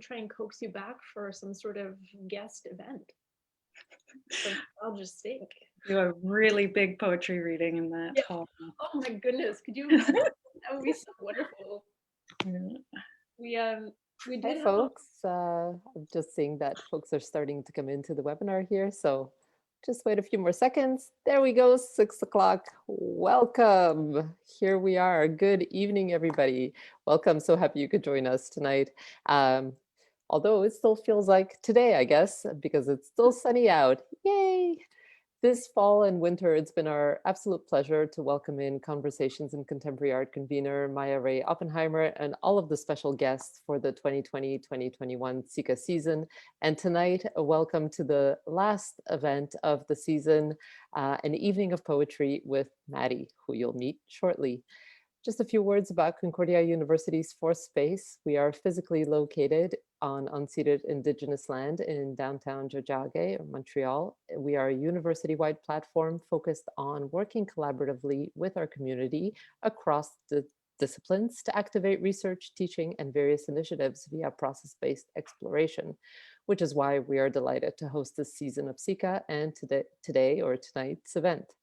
try and coax you back for some sort of guest event. So I'll just think. Do a really big poetry reading in that Yeah. hall. Oh my goodness, could you imagine? That would be so wonderful. Yeah. We Hi, did have folks. I'm just seeing that folks are starting to come into the webinar here. So just wait a few more seconds. There we go, 6 o'clock. Welcome. Here we are. Good evening, everybody. Welcome. So happy you could join us tonight. Although it still feels like today, I guess, because it's still sunny out. Yay. This fall and winter, it's been our absolute pleasure to welcome in Conversations in Contemporary Art convener Maya Ray Oppenheimer and all of the special guests for the 2020-2021 SICA season. And tonight, a welcome to the last event of the season, an evening of poetry with Maddy, who you'll meet shortly. Just a few words about Concordia University's fourth space. We are physically located on unceded Indigenous land in downtown Tiohtià:ke, or Montreal. We are a university-wide platform focused on working collaboratively with our community across the disciplines to activate research, teaching, and various initiatives via process-based exploration, which is why we are delighted to host this season of SICA and today or tonight's event.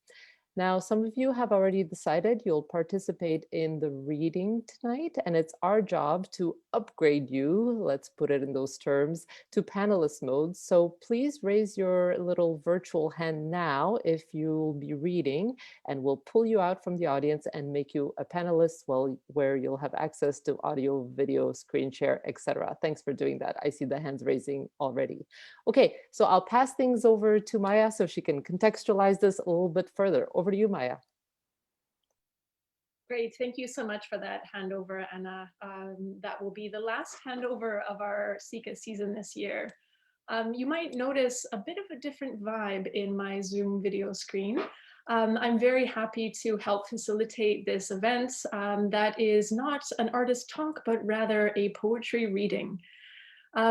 Now, some of you have already decided you'll participate in the reading tonight, and it's our job to upgrade you, let's put it in those terms, to panelist mode. So please raise your little virtual hand now if you'll be reading, and we'll pull you out from the audience and make you a panelist, where you'll have access to audio, video, screen share, etc. Thanks for doing that. I see the hands raising already. Okay, so I'll pass things over to Maya so she can contextualize this a little bit further. Over to you, Maya. Great, thank you so much for that handover, Anna. That will be the last handover of our SICA season this year. You might notice a bit of a different vibe in my Zoom video screen. I'm very happy to help facilitate this event that is not an artist talk, but rather a poetry reading.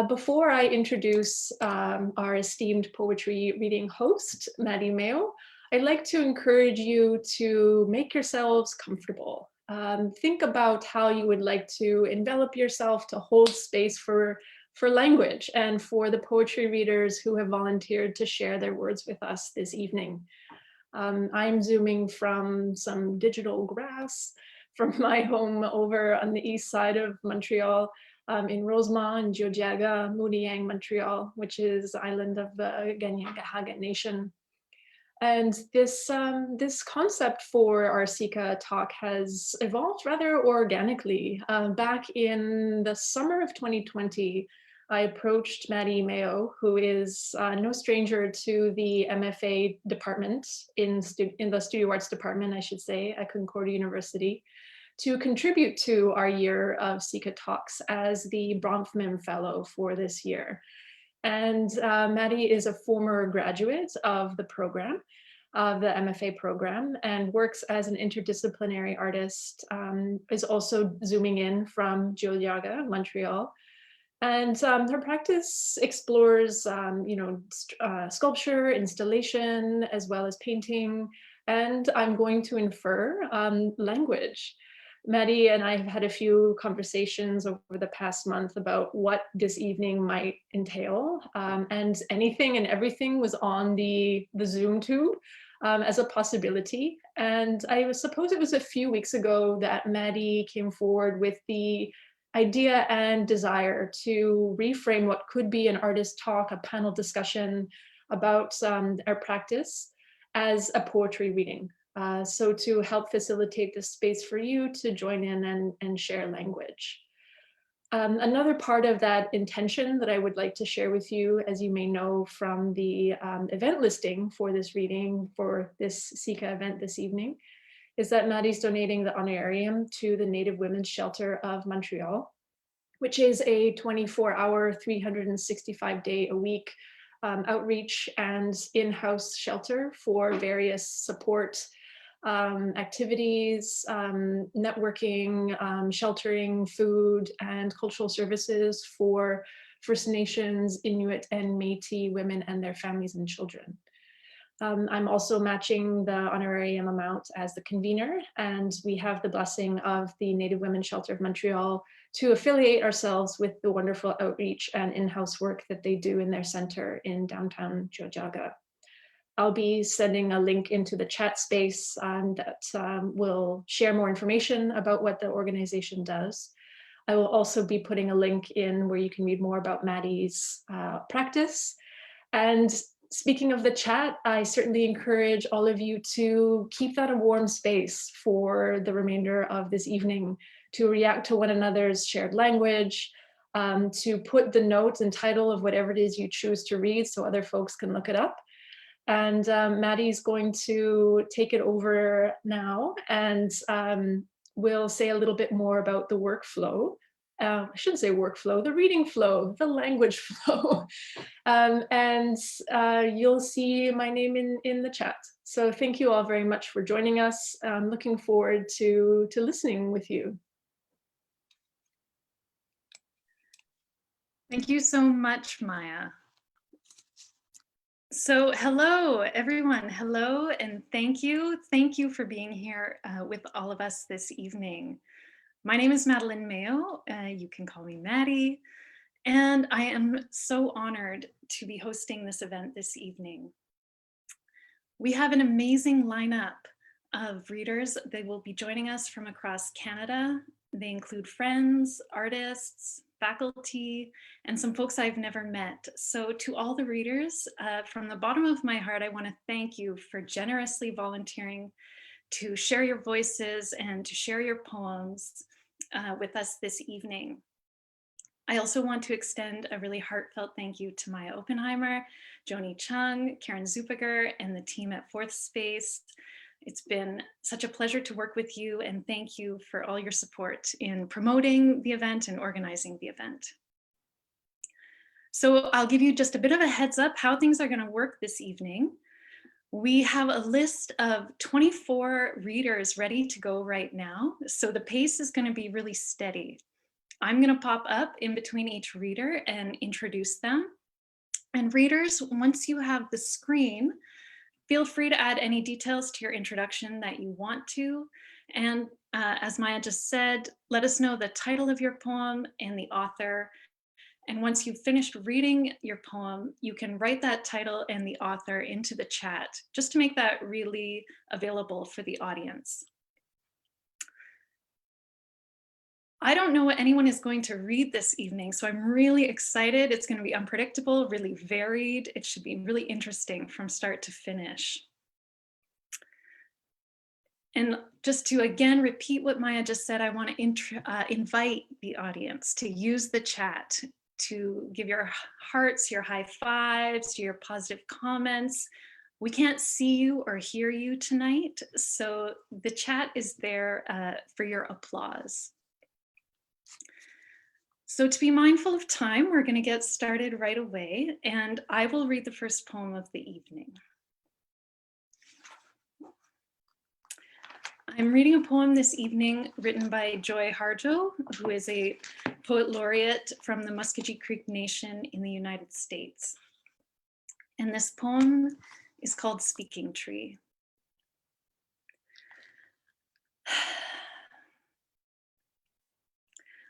Before I introduce our esteemed poetry reading host, Maddy Mayo, I'd like to encourage you to make yourselves comfortable. Think about how you would like to envelop yourself to hold space for language and for the poetry readers who have volunteered to share their words with us this evening. I'm Zooming from some digital grass from my home over on the east side of Montreal, in Rosemont and Tiohtià:ke, Mooniyang, Montreal, which is the island of the Kanien'kehá:ka Nation. And this concept for our SICA talk has evolved rather organically. Back in the summer of 2020, I approached Maddy Mayo, who is no stranger to the MFA department in the Studio Arts department, I should say, at Concordia University, to contribute to our year of SICA talks as the Bronfman Fellow for this year. And Maddy is a former graduate of the program, of the MFA program, and works as an interdisciplinary artist, is also Zooming in from Tiohtià:ke, Montreal. And her practice explores, sculpture, installation, as well as painting, and I'm going to infer language. Maddy and I have had a few conversations over the past month about what this evening might entail, and anything and everything was on the Zoom tube as a possibility. And I suppose it was a few weeks ago that Maddy came forward with the idea and desire to reframe what could be an artist talk, a panel discussion about our practice as a poetry reading. So to help facilitate the space for you to join in and share language. Another part of that intention that I would like to share with you, as you may know from the event listing for this reading for this SICA event this evening, is that Maddy's donating the honorarium to the Native Women's Shelter of Montreal, which is a 24-hour, 365-day-a-week outreach and in-house shelter for various support activities, networking, sheltering, food, and cultural services for First Nations, Inuit, and Métis women and their families and children. I'm also matching the honorarium amount as the convener, and we have the blessing of the Native Women's Shelter of Montreal to affiliate ourselves with the wonderful outreach and in-house work that they do in their center in downtown Georgiaga. I'll be sending a link into the chat space that will share more information about what the organization does. I will also be putting a link in where you can read more about Maddy's practice. And speaking of the chat, I certainly encourage all of you to keep that a warm space for the remainder of this evening, to react to one another's shared language, to put the note and title of whatever it is you choose to read so other folks can look it up. And Maddy's going to take it over now, and we'll say a little bit more about the workflow. I shouldn't say workflow, the reading flow, the language flow. And you'll see my name in the chat. So thank you all very much for joining us. I'm looking forward to listening with you. Thank you so much, Maya. So hello, everyone. Hello, and thank you. Thank you for being here with all of us this evening. My name is Mayo. You can call me Maddy. And I am so honored to be hosting this event this evening. We have an amazing lineup of readers. They will be joining us from across Canada. They include friends, artists, faculty, and some folks I've never met. So to all the readers, from the bottom of my heart, I want to thank you for generously volunteering to share your voices and to share your poems with us this evening. I also want to extend a really heartfelt thank you to Maya Oppenheimer, Joni Chung, Karen Zupiger, and the team at Fourth Space. It's been such a pleasure to work with you, and thank you for all your support in promoting the event and organizing the event. So I'll give you just a bit of a heads up how things are going to work this evening. We have a list of 24 readers ready to go right now, so the pace is going to be really steady. I'm going to pop up in between each reader and introduce them. And readers, once you have the screen, feel free to add any details to your introduction that you want to. And as Maya just said, let us know the title of your poem and the author. And once you've finished reading your poem, you can write that title and the author into the chat, just to make that really available for the audience. I don't know what anyone is going to read this evening, so I'm really excited. It's going to be unpredictable, really varied. It should be really interesting from start to finish. And just to again repeat what Maya just said, I want to invite the audience to use the chat to give your hearts, your high fives, your positive comments. We can't see you or hear you tonight, so the chat is there for your applause. So to be mindful of time, we're going to get started right away, and I will read the first poem of the evening. I'm reading a poem this evening written by Joy Harjo, who is a poet laureate from the Muskogee Creek Nation in the United States. And this poem is called Speaking Tree.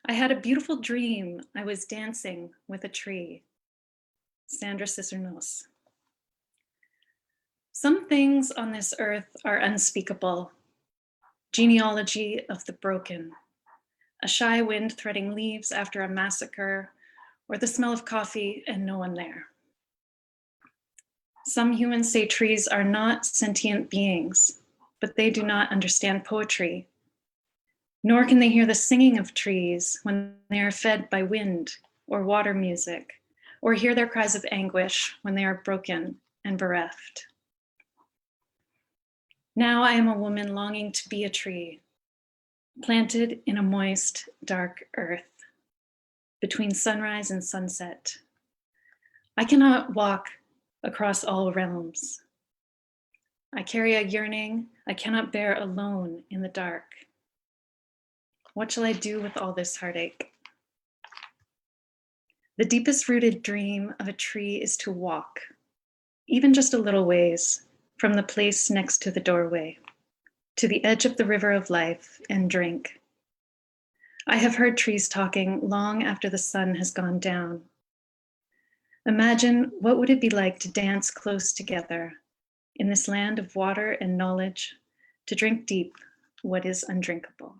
I had a beautiful dream. I was dancing with a tree. Sandra Cisneros. Some things on this earth are unspeakable. Genealogy of the broken. A shy wind threading leaves after a massacre, or the smell of coffee and no one there. Some humans say trees are not sentient beings, but they do not understand poetry. Nor can they hear the singing of trees when they are fed by wind or water music, or hear their cries of anguish when they are broken and bereft. Now I am a woman longing to be a tree, planted in a moist, dark earth, between sunrise and sunset. I cannot walk across all realms. I carry a yearning I cannot bear alone in the dark. What shall I do with all this heartache? The deepest rooted dream of a tree is to walk, even just a little ways, from the place next to the doorway, to the edge of the river of life, and drink. I have heard trees talking long after the sun has gone down. Imagine what would it be like to dance close together in this land of water and knowledge, to drink deep what is undrinkable.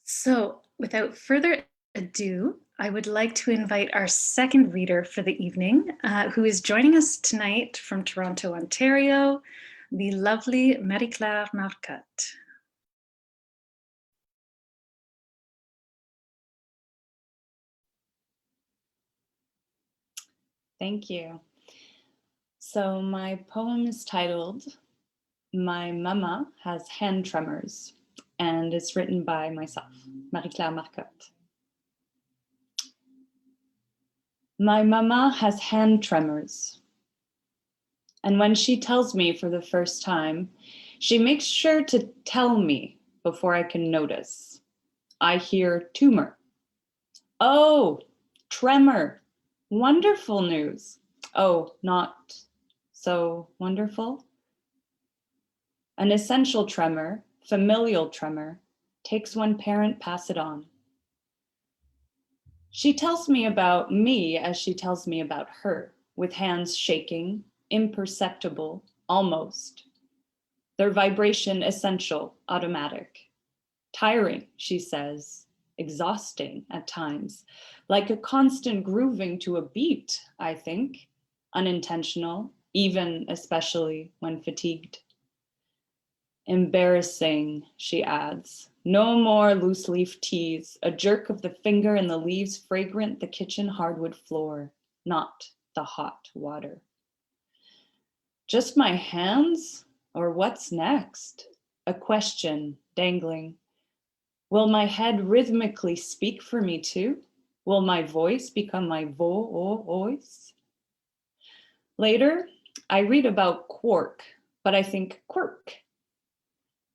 So, without further ado, I would like to invite our second reader for the evening, who is joining us tonight from Toronto, Ontario, the lovely Marie-Claire Marcotte. Thank you. So my poem is titled, My Mama Has Hand Tremors, and it's written by myself, Marie-Claire Marcotte. My mama has hand tremors. And when she tells me for the first time, she makes sure to tell me before I can notice. I hear tumor. Oh, tremor. Wonderful news. Oh, not so wonderful. An essential tremor, familial tremor, takes one parent, pass it on. She tells me about me as she tells me about her, with hands shaking, imperceptible, almost. Their vibration essential, automatic. Tiring, she says, exhausting at times, like a constant grooving to a beat, I think, unintentional, even especially when fatigued. Embarrassing, she adds. No more loose leaf teas, a jerk of the finger and the leaves fragrant the kitchen hardwood floor, not the hot water. Just my hands, or what's next? A question dangling. Will my head rhythmically speak for me too? Will my voice become my voice? Later, I read about quark, but I think quirk.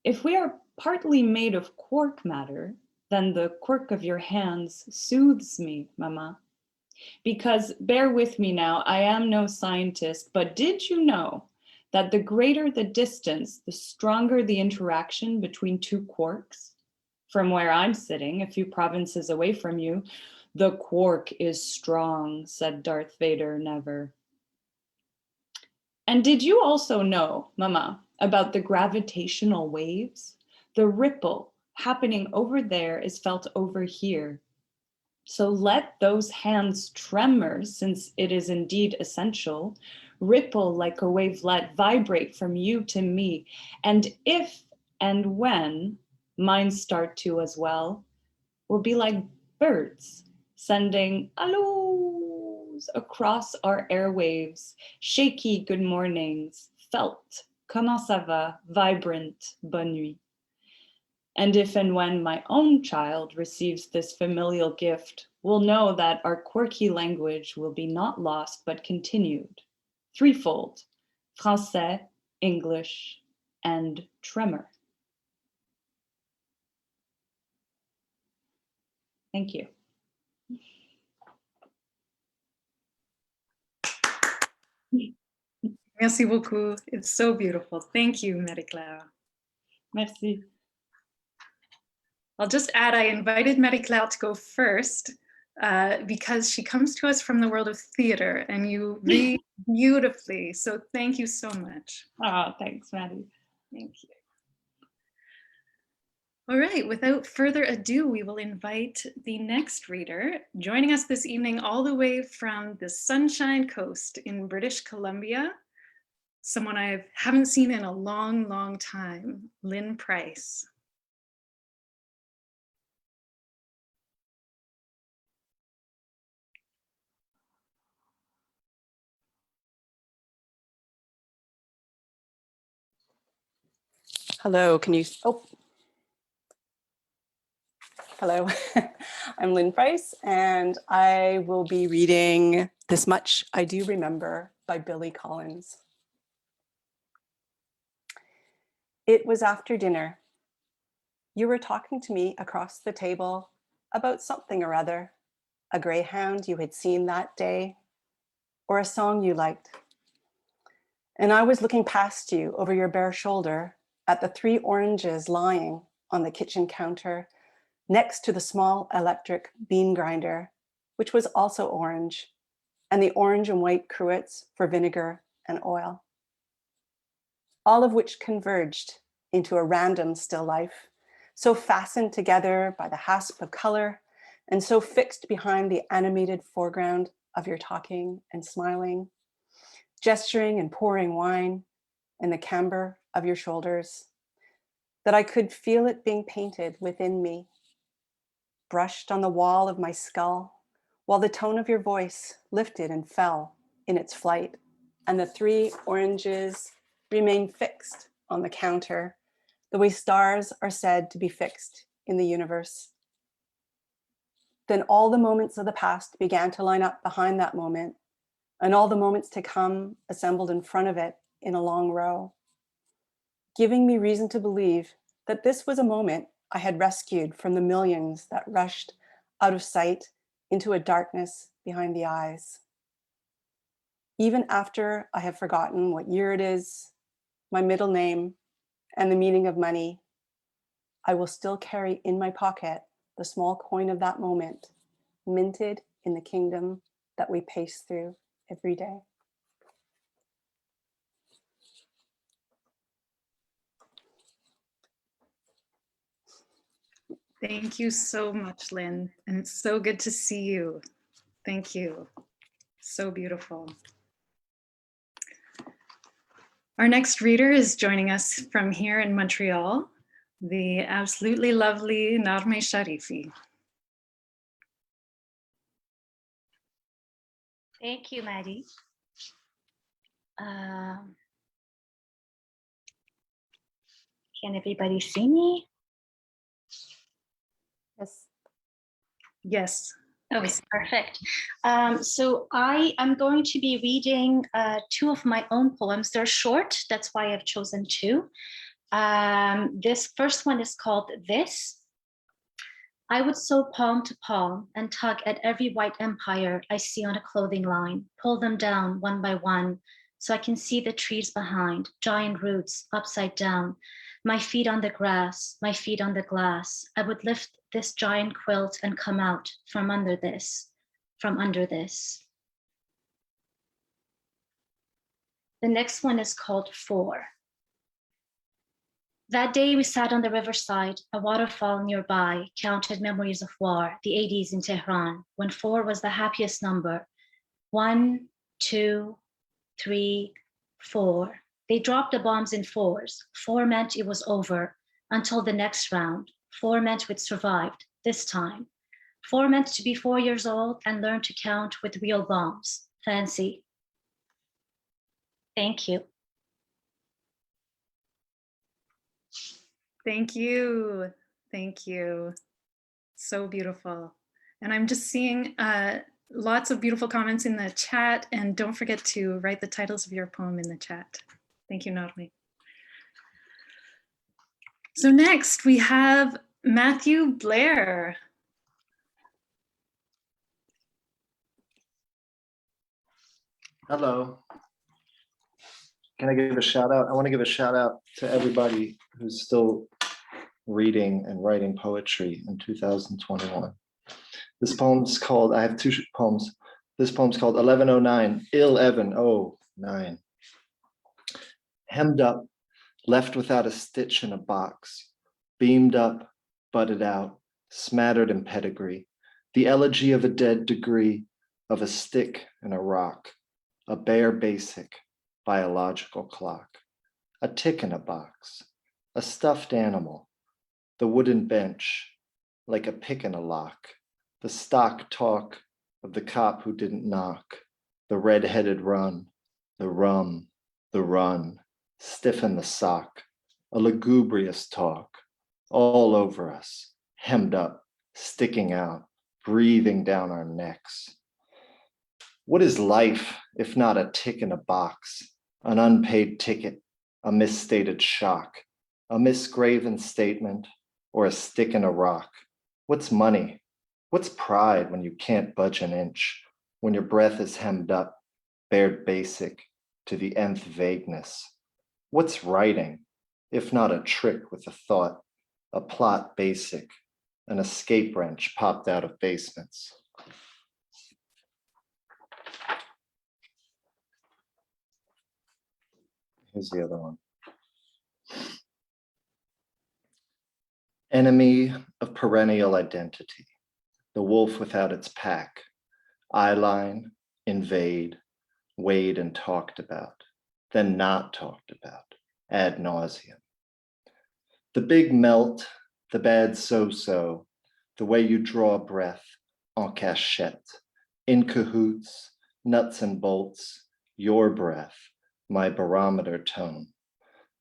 If we are partly made of quark matter, then the quirk of your hands soothes me, Mama. Because, bear with me now, I am no scientist, but did you know that the greater the distance, the stronger the interaction between two quarks? From where I'm sitting, a few provinces away from you, the quark is strong, said Darth Vader never. And did you also know, Mama, about the gravitational waves? The ripple happening over there is felt over here. So let those hands tremor, since it is indeed essential, ripple like a wavelet, vibrate from you to me. And if and when mine start to as well, will be like birds sending allos across our airwaves, shaky good mornings, felt, comment ça va, vibrant, bonne nuit. And if and when my own child receives this familial gift, we'll know that our quirky language will be not lost, but continued. Threefold, Français, English, and tremor. Thank you. Merci beaucoup. It's so beautiful. Thank you, Marie-Claire. Merci. I'll just add, I invited Marie-Claire to go first because she comes to us from the world of theater and you read beautifully. So thank you so much. Oh, thanks, Maddy. Thank you. All right, without further ado, we will invite the next reader, joining us this evening all the way from the Sunshine Coast in British Columbia, someone I haven't seen in a long, long time, Lynn Price. Hello, can you, hello. I'm Lynn Price, and I will be reading This Much I Do Remember by Billy Collins. It was after dinner. You were talking to me across the table about something or other, a greyhound you had seen that day, or a song you liked. And I was looking past you over your bare shoulder at the 3 oranges lying on the kitchen counter next to the small electric bean grinder, which was also orange, and the orange and white cruets for vinegar and oil, all of which converged into a random still life, so fastened together by the hasp of color and so fixed behind the animated foreground of your talking and smiling, gesturing and pouring wine in the camber of your shoulders, that I could feel it being painted within me, brushed on the wall of my skull, while the tone of your voice lifted and fell in its flight, and the 3 oranges remained fixed on the counter, the way stars are said to be fixed in the universe. Then all the moments of the past began to line up behind that moment, and all the moments to come assembled in front of it in a long row, giving me reason to believe that this was a moment I had rescued from the millions that rushed out of sight into a darkness behind the eyes. Even after I have forgotten what year it is, my middle name, and the meaning of money, I will still carry in my pocket the small coin of that moment, minted in the kingdom that we pace through every day. Thank you so much, Lynn. And it's so good to see you. Thank you. So beautiful. Our next reader is joining us from here in Montreal, the absolutely lovely Narme Sharifi. Thank you, Maddy. Can everybody see me? Yes. Yes. Okay, perfect. So I am going to be reading 2 of my own poems. They're short, that's why I've chosen 2. This first one is called This. I would sew palm to palm and tug at every white empire I see on a clothing line, pull them down one by one, so I can see the trees behind, giant roots upside down, my feet on the grass, my feet on the glass. I would lift this giant quilt and come out from under this, from under this. The next one is called 4. That day we sat on the riverside, a waterfall nearby, counted memories of war, the 80s in Tehran, when 4 was the happiest number. 1, 2, 3, 4. They dropped the bombs in 4s. 4 meant it was over until the next round. 4 meant we'd survived this time. 4 meant to be 4 years old and learn to count with real bombs. Fancy. Thank you. Thank you. Thank you. So beautiful. And I'm just seeing lots of beautiful comments in the chat, and don't forget to write the titles of your poem in the chat. Thank you, Narme. So next we have Matthew Blair. Hello. Can I give a shout out? I want to give a shout out to everybody who's still reading and writing poetry in 2021. This poem's called, I have 2 poems. This poem's called 1109, 1109. Hemmed up, left without a stitch in a box, beamed up, budded out, smattered in pedigree, the elegy of a dead degree, of a stick and a rock, a bare basic biological clock, a tick in a box, a stuffed animal, the wooden bench, like a pick in a lock, the stock talk of the cop who didn't knock, the red-headed run, the rum, the run, stiff in the sock, a lugubrious talk, all over us, hemmed up, sticking out, breathing down our necks. What is life if not a tick in a box, an unpaid ticket, a misstated shock, a misgraven statement, or a stick in a rock? What's money? What's pride when you can't budge an inch, when your breath is hemmed up, bared basic to the nth vagueness? What's writing, if not a trick with a thought, a plot basic, an escape wrench popped out of basements? Here's the other one. Enemy of perennial identity, the wolf without its pack, eyeline, invade, weighed and talked about, then not talked about, ad nauseum. The big melt, the bad so-so, the way you draw breath en cachette, in cahoots, nuts and bolts, your breath, my barometer tone,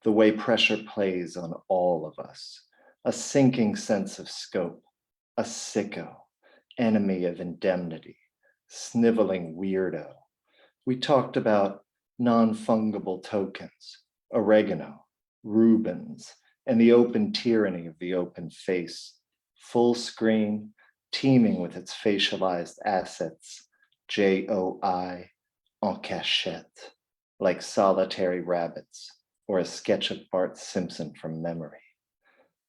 the way pressure plays on all of us, a sinking sense of scope, a sicko, enemy of indemnity, sniveling weirdo. We talked about non-fungible tokens, oregano, Rubens, and the open tyranny of the open face, full screen, teeming with its facialized assets, JOI en cachette, like solitary rabbits or a sketch of Bart Simpson from memory.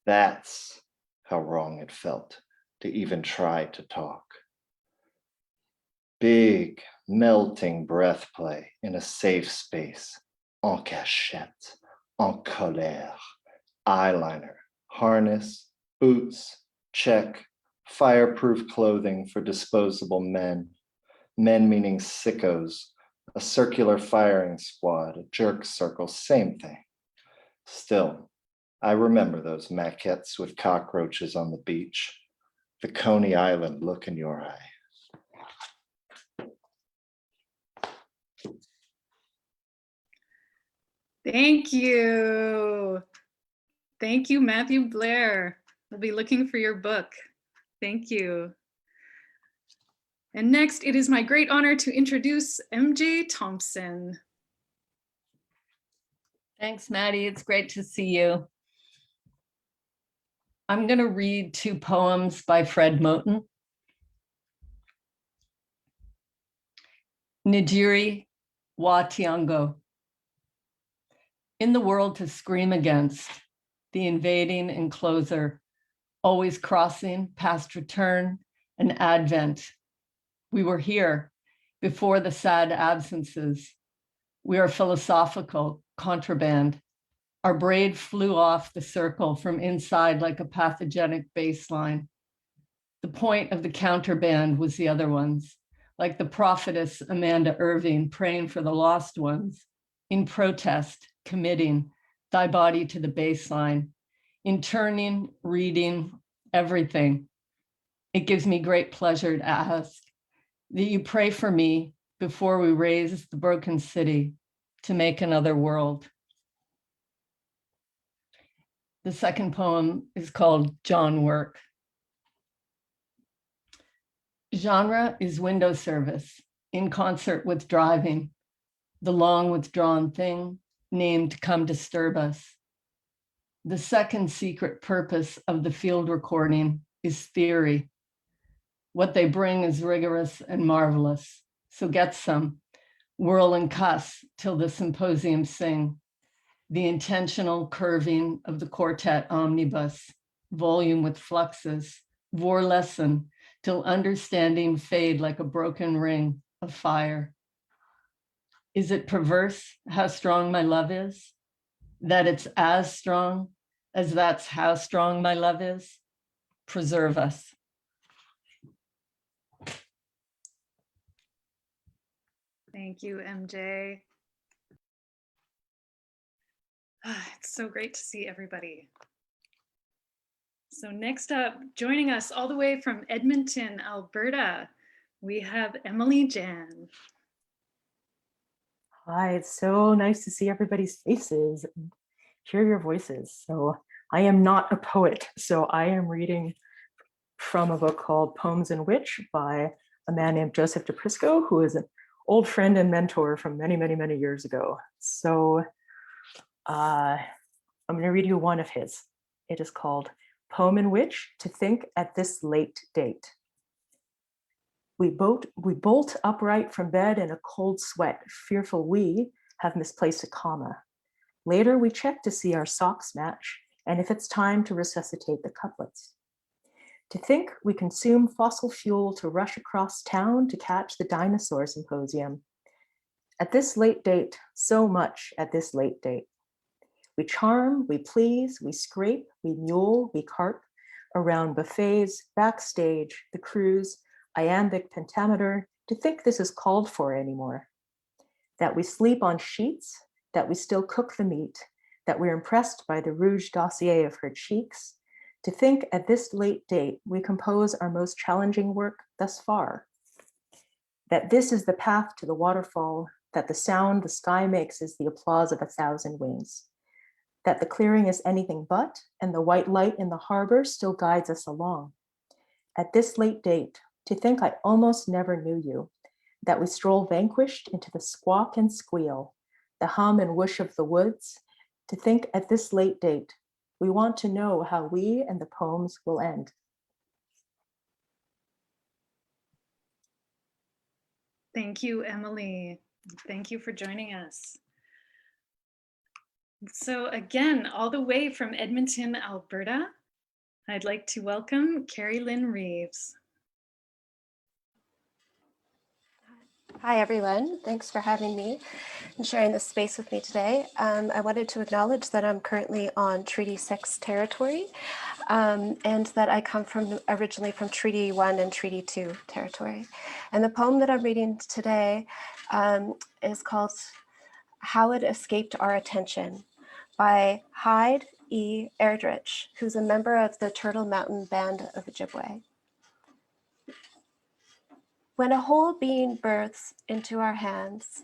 That's how wrong it felt to even try to talk. Big, melting breath play in a safe space, en cachette, en colère, eyeliner, harness, boots, check, fireproof clothing for disposable men, men meaning sickos, a circular firing squad, a jerk circle, same thing. Still, I remember those maquettes with cockroaches on the beach, the Coney Island look in your eye. Thank you. Thank you, Matthew Blair. We'll be looking for your book. Thank you. And next, it is my great honor to introduce MJ Thompson. Thanks, Maddie. It's great to see you. I'm going to read two poems by Fred Moten. Nijiri wa Tiango. In the world to scream against, the invading encloser, always crossing past return and advent. We were here before the sad absences. We are philosophical contraband. Our braid flew off the circle from inside like a pathogenic baseline. The point of the counterband was the other ones, like the prophetess Amanda Irving praying for the lost ones, in protest, committing, thy body to the baseline, in turning, reading, everything. It gives me great pleasure to ask that you pray for me before we raise the broken city to make another world. The second poem is called John Work. Genre is window service in concert with driving, the long withdrawn thing named Come Disturb Us. The second secret purpose of the field recording is theory. What they bring is rigorous and marvelous. So get some, whirl and cuss till the symposium sing. The intentional curving of the quartet omnibus, volume with fluxes, vor lesson till understanding fade like a broken ring of fire. Is it perverse how strong my love is? That it's as strong as that's how strong my love is? Preserve us. Thank you, MJ. It's so great to see everybody. So next up, joining us all the way from Edmonton, Alberta, we have Emily Jan. Hi, it's so nice to see everybody's faces and hear your voices. So I am not a poet, so I am reading from a book called Poems in Which by a man named Joseph DePrisco, who is an old friend and mentor from many, many, many years ago. So I'm going to read you one of his. It is called poem in which to think at this late date. We bolt upright from bed in a cold sweat, fearful we have misplaced a comma. Later we check to see our socks match, and if it's time to resuscitate the couplets. To think we consume fossil fuel to rush across town to catch the dinosaur symposium. At this late date, so much at this late date. We charm, we please, we scrape, we mule, we carp, around buffets, backstage, the cruise, iambic pentameter, to think this is called for anymore. That we sleep on sheets, that we still cook the meat, that we're impressed by the rouge dossier of her cheeks, to think at this late date we compose our most challenging work thus far. That this is the path to the waterfall, that the sound the sky makes is the applause of 1,000 wings. That the clearing is anything but, and the white light in the harbor still guides us along. At this late date, to think I almost never knew you, that we stroll vanquished into the squawk and squeal, the hum and whoosh of the woods, to think at this late date, we want to know how we and the poems will end. Thank you, Emily. Thank you for joining us. So again, all the way from Edmonton, Alberta, I'd like to welcome Carrie Lynn Reeves. Hi, everyone. Thanks for having me and sharing this space with me today. I wanted to acknowledge that I'm currently on Treaty 6 territory and that I come originally from Treaty 1 and Treaty 2 territory. And the poem that I'm reading today is called How It Escaped Our Attention by Hyde E. Erdrich, who's a member of the Turtle Mountain Band of Ojibwe. When a whole being births into our hands,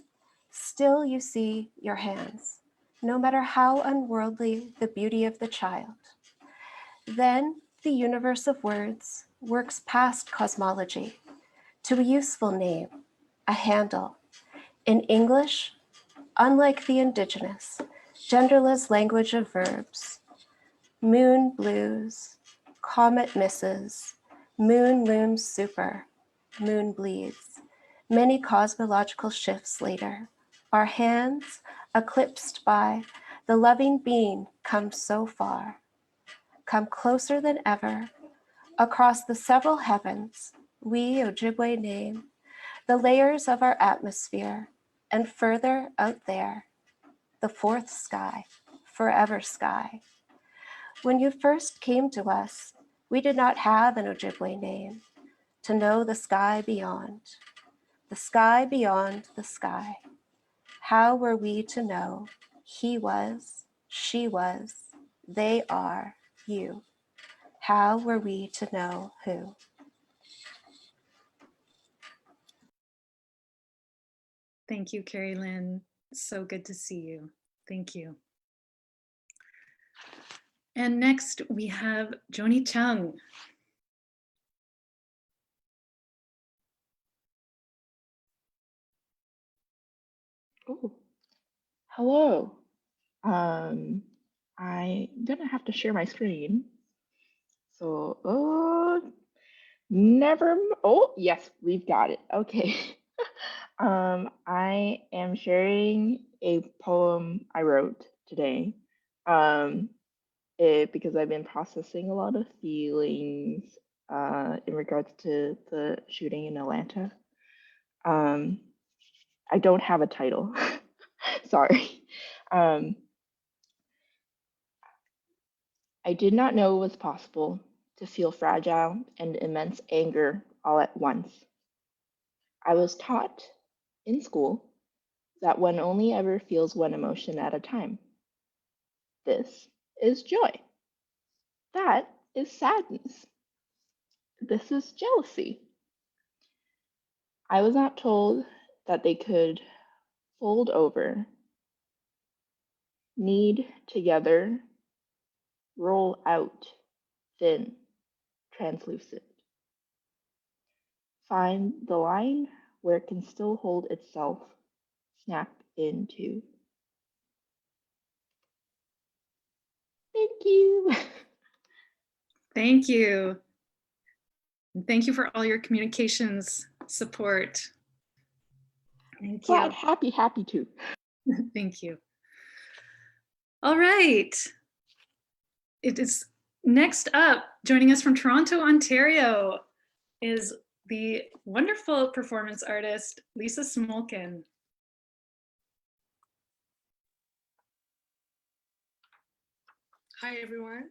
still you see your hands, no matter how unworldly the beauty of the child. Then the universe of words works past cosmology to a useful name, a handle. In English, unlike the indigenous, genderless language of verbs, moon blues, comet misses, moon looms super, moon bleeds. Many cosmological shifts later, our hands, eclipsed by the loving being, come so far, come closer than ever, across the several heavens, we Ojibwe name, the layers of our atmosphere, and further out there, the fourth sky, forever sky. When you first came to us, we did not have an Ojibwe name, to know the sky beyond the sky. How were we to know he was, she was, they are, you? How were we to know who? Thank you, Carrie Lynn. So good to see you. Thank you. And next we have Joni Chung. Oh, hello. I'm gonna have to share my screen. So, oh, yes, we've got it. Okay. I am sharing a poem I wrote today. Because I've been processing a lot of feelings in regards to the shooting in Atlanta. I don't have a title. Sorry. I did not know it was possible to feel fragile and immense anger all at once. I was taught in school that one only ever feels one emotion at a time. This is joy. That is sadness. This is jealousy. I was not told that they could fold over, knead together, roll out, thin, translucent. Find the line where it can still hold itself, snap into. Thank you. Thank you. And thank you for all your communications support. Thank you. Glad, happy to. Thank you. All right. It is next up, joining us from Toronto, Ontario, is the wonderful performance artist, Lisa Smolkin. Hi, everyone.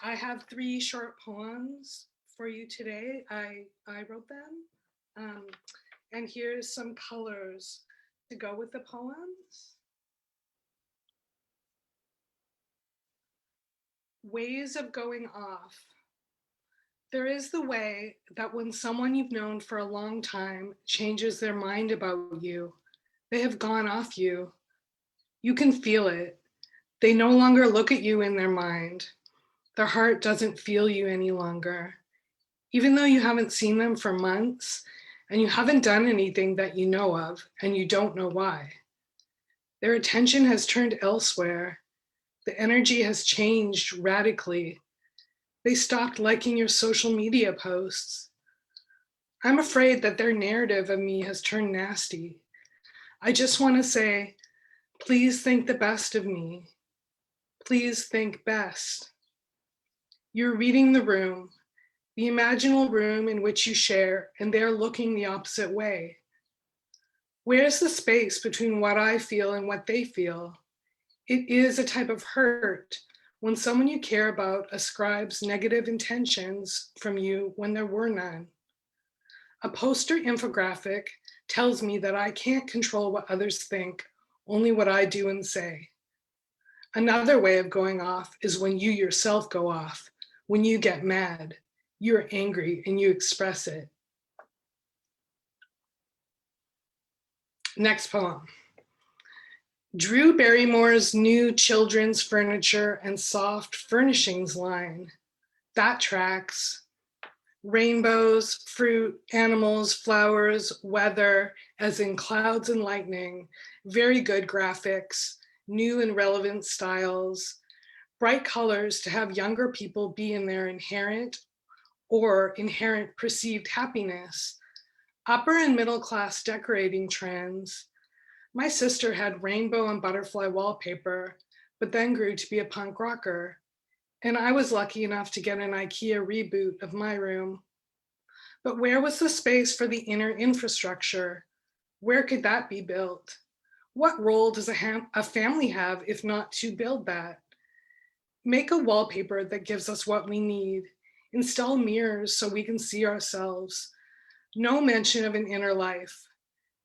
I have 3 short poems for you today. I wrote them. And here's some colors to go with the poems. Ways of going off. There is the way that when someone you've known for a long time changes their mind about you, they have gone off you. You can feel it. They no longer look at you in their mind. Their heart doesn't feel you any longer. Even though you haven't seen them for months and you haven't done anything that you know of and you don't know why. Their attention has turned elsewhere. The energy has changed radically. They stopped liking your social media posts. I'm afraid that their narrative of me has turned nasty. I just want to say, please think the best of me. Please think best. You're reading the room, the imaginal room in which you share, and they're looking the opposite way. Where's the space between what I feel and what they feel? It is a type of hurt when someone you care about ascribes negative intentions from you when there were none. A poster infographic tells me that I can't control what others think, only what I do and say. Another way of going off is when you yourself go off, when you get mad, you're angry and you express it. Next poem. Drew Barrymore's new children's furniture and soft furnishings line. That tracks. Rainbows, fruit, animals, flowers, weather, as in clouds and lightning, very good graphics, new and relevant styles, bright colors to have younger people be in their inherent perceived happiness, upper and middle class decorating trends. My sister had rainbow and butterfly wallpaper, but then grew to be a punk rocker. And I was lucky enough to get an IKEA reboot of my room. But where was the space for the inner infrastructure? Where could that be built? What role does a family have if not to build that? Make a wallpaper that gives us what we need. Install mirrors so we can see ourselves. No mention of an inner life.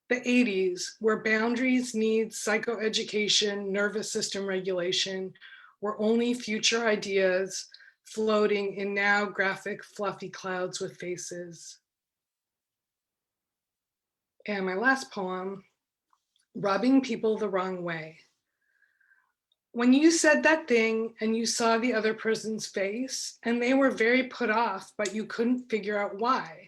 The 80s, where boundaries, needs, psychoeducation, nervous system regulation were only future ideas floating in now graphic, fluffy clouds with faces. And my last poem, Rubbing People the Wrong Way. When you said that thing and you saw the other person's face and they were very put off, but you couldn't figure out why.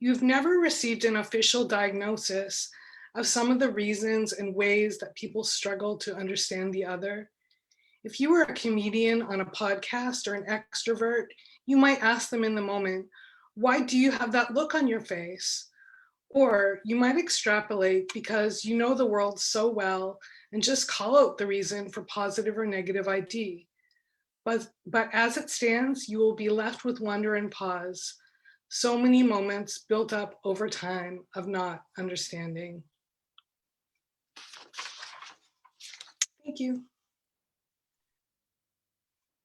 You've never received an official diagnosis of some of the reasons and ways that people struggle to understand the other. If you were a comedian on a podcast or an extrovert, you might ask them in the moment, why do you have that look on your face? Or you might extrapolate because you know the world so well and just call out the reason for positive or negative ID. But as it stands, you will be left with wonder and pause. So many moments built up over time of not understanding. Thank you.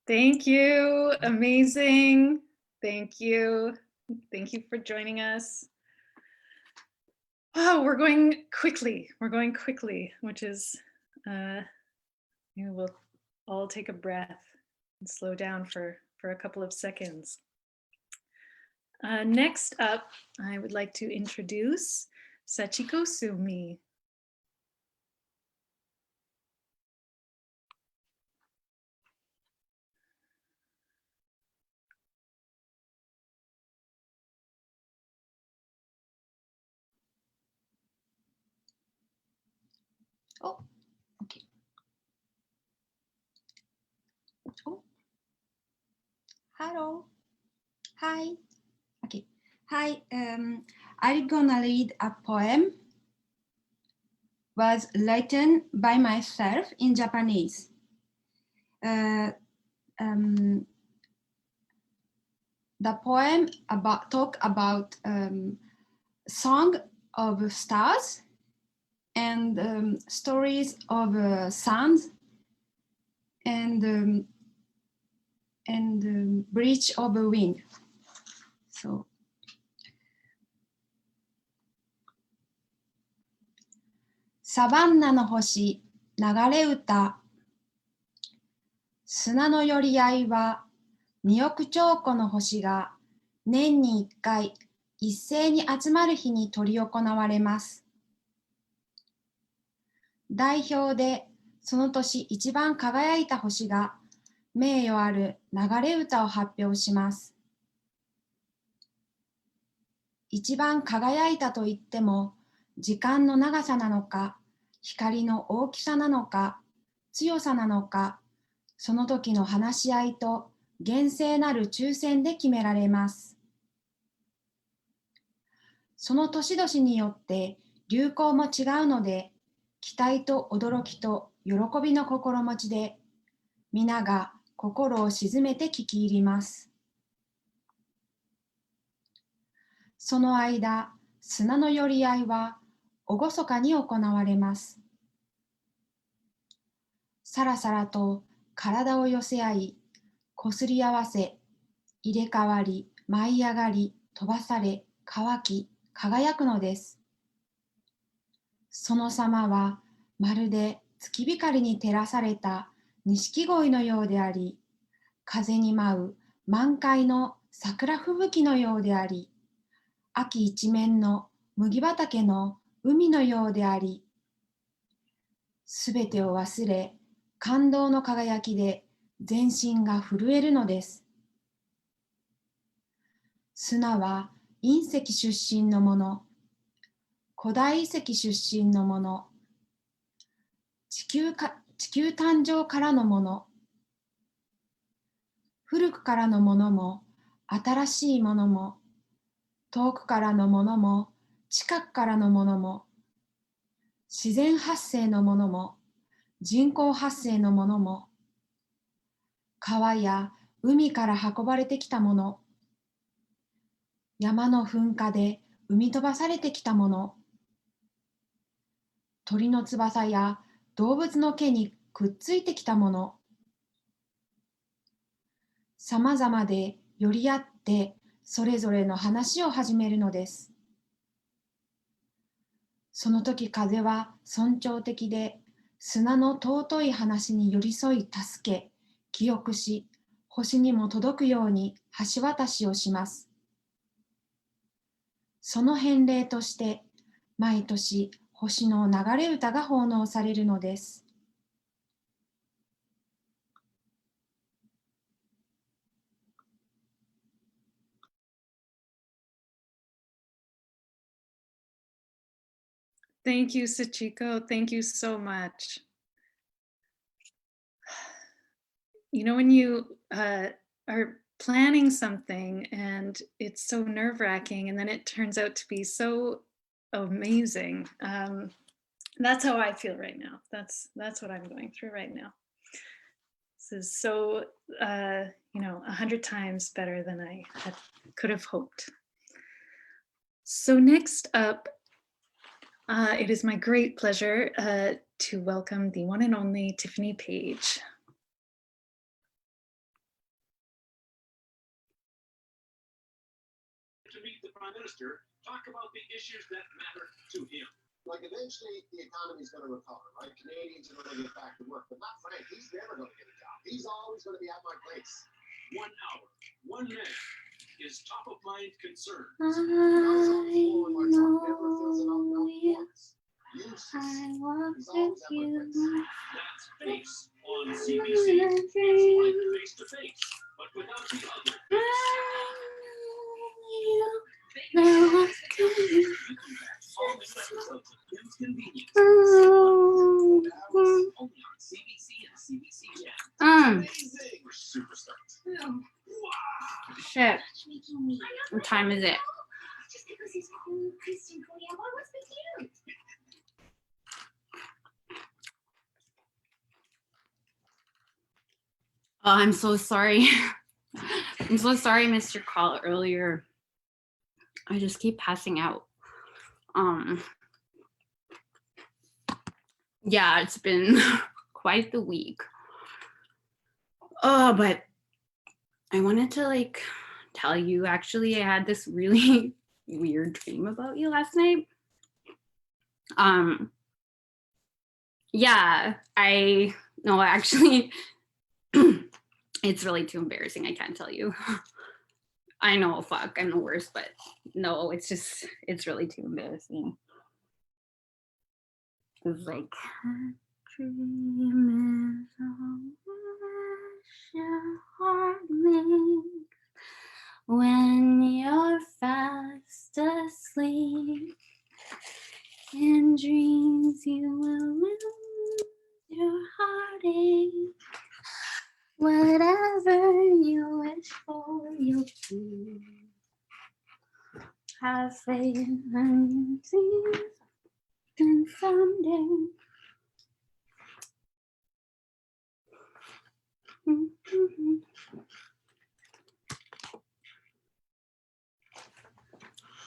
Thank you. Amazing. Thank you. Thank you for joining us. Wow, we're going quickly. We're going quickly, which is, we'll all take a breath and slow down for a couple of seconds. Next up, I would like to introduce Sachiko Sumi. Oh, okay. Oh. Hello. Hi. Okay. Hi. I'm gonna read a poem. Was written by myself in Japanese. The poem talk about song of stars and stories of suns and bridge of wind. Soサバンナの星流れ歌、砂の寄り合いは2億兆個の星が年に1回一斉に集まる日に執り行われます。代表でその年一番輝いた星が名誉ある流れ歌を発表します。一番輝いたといっても時間の長さなのか、光の大きさなのか、強さなのか、その時の話し合いと厳正なる抽選で決められます。その年々によって流行も違うので、期待と驚きと喜びの心持ちで、皆が心を静めて聞き入ります。その間、砂の寄り合いは厳かに行われます。さらさらと体を寄せ合い、こすり合わせ、入れ替わり、舞い上がり、飛ばされ、乾き、輝くのです。その様はまるで月光に照らされた錦鯉のようであり、風に舞う満開の桜吹雪のようであり、秋一面の麦畑の海のようであり、すべてを忘れ、感動の輝きで全身が震えるのです。砂は隕石出身のもの、古代遺跡出身のもの、地球誕生からのもの、古くからのものも、新しいものも、遠くからのものも、近くからのものも、自然発生のものも、人工発生のものも、川や海から運ばれてきたもの、山の噴火で生み飛ばされてきたもの、鳥の翼や動物の毛にくっついてきたもの、さまざまで寄り合ってそれぞれの話を始めるのです。その時風は尊重的で、砂の尊い話に寄り添い助け、記憶し、星にも届くように橋渡しをします。その返礼として、毎年星の流れ歌が奉納されるのです。Thank you, Sachiko. Thank you so much. You know, when you are planning something and it's so nerve-wracking and then it turns out to be so amazing. That's how I feel right now. That's what I'm going through right now. This is so, 100 times better than I could have hoped. So next up, it is my great pleasure to welcome the one and only Tiffany Paige. To meet the Prime Minister, talk about the issues that matter to him. Like eventually the economy's going to recover, right? Canadians are going to get back to work, but not Frank. He's never going to get a job. He's always going to be at my place. 1 hour, 1 minute. Is top of mind concern. I know you. I walk with you. That's face on CBC. It's like face to face, but without the other. Now I can Only on CBC and CBC Gem. Amazing. We're superstars. Wow. shit. What time is it? Oh, I'm so sorry. I'm so sorry I missed your call earlier. I just keep passing out. Yeah, it's been quite the week. Oh, but I wanted to like tell you, actually, I had this really weird dream about you last night. Yeah, actually, it's really too embarrassing. I can't tell you. I know, fuck, I'm the worst, but no, it's really too embarrassing. It's like, dream is a wish your heart makes when you're fast asleep. In dreams you will lose your heartache. Whatever you wish for, you'll do. Have faith and see, and someday.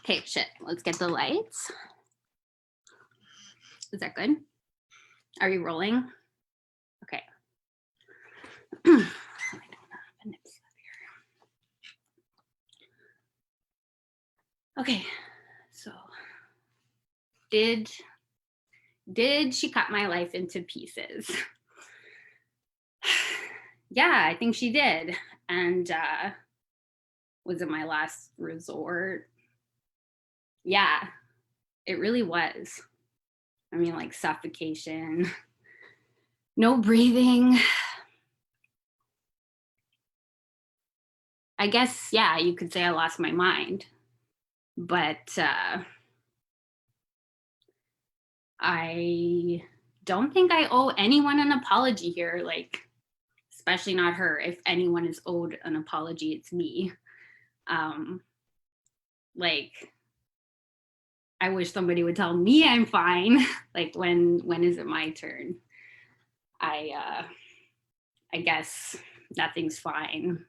Okay, shit, let's get the lights. Is that good? Are you rolling? Okay. I don't have a nip slip here. Okay, so did she cut my life into pieces? Yeah, I think she did. And was it my last resort? Yeah, it really was. I mean, like suffocation, no breathing. I guess, yeah, you could say I lost my mind, but I don't think I owe anyone an apology here, like, especially not her. If anyone is owed an apology, it's me. Like, I wish somebody would tell me I'm fine. Like, when is it my turn? I guess nothing's fine.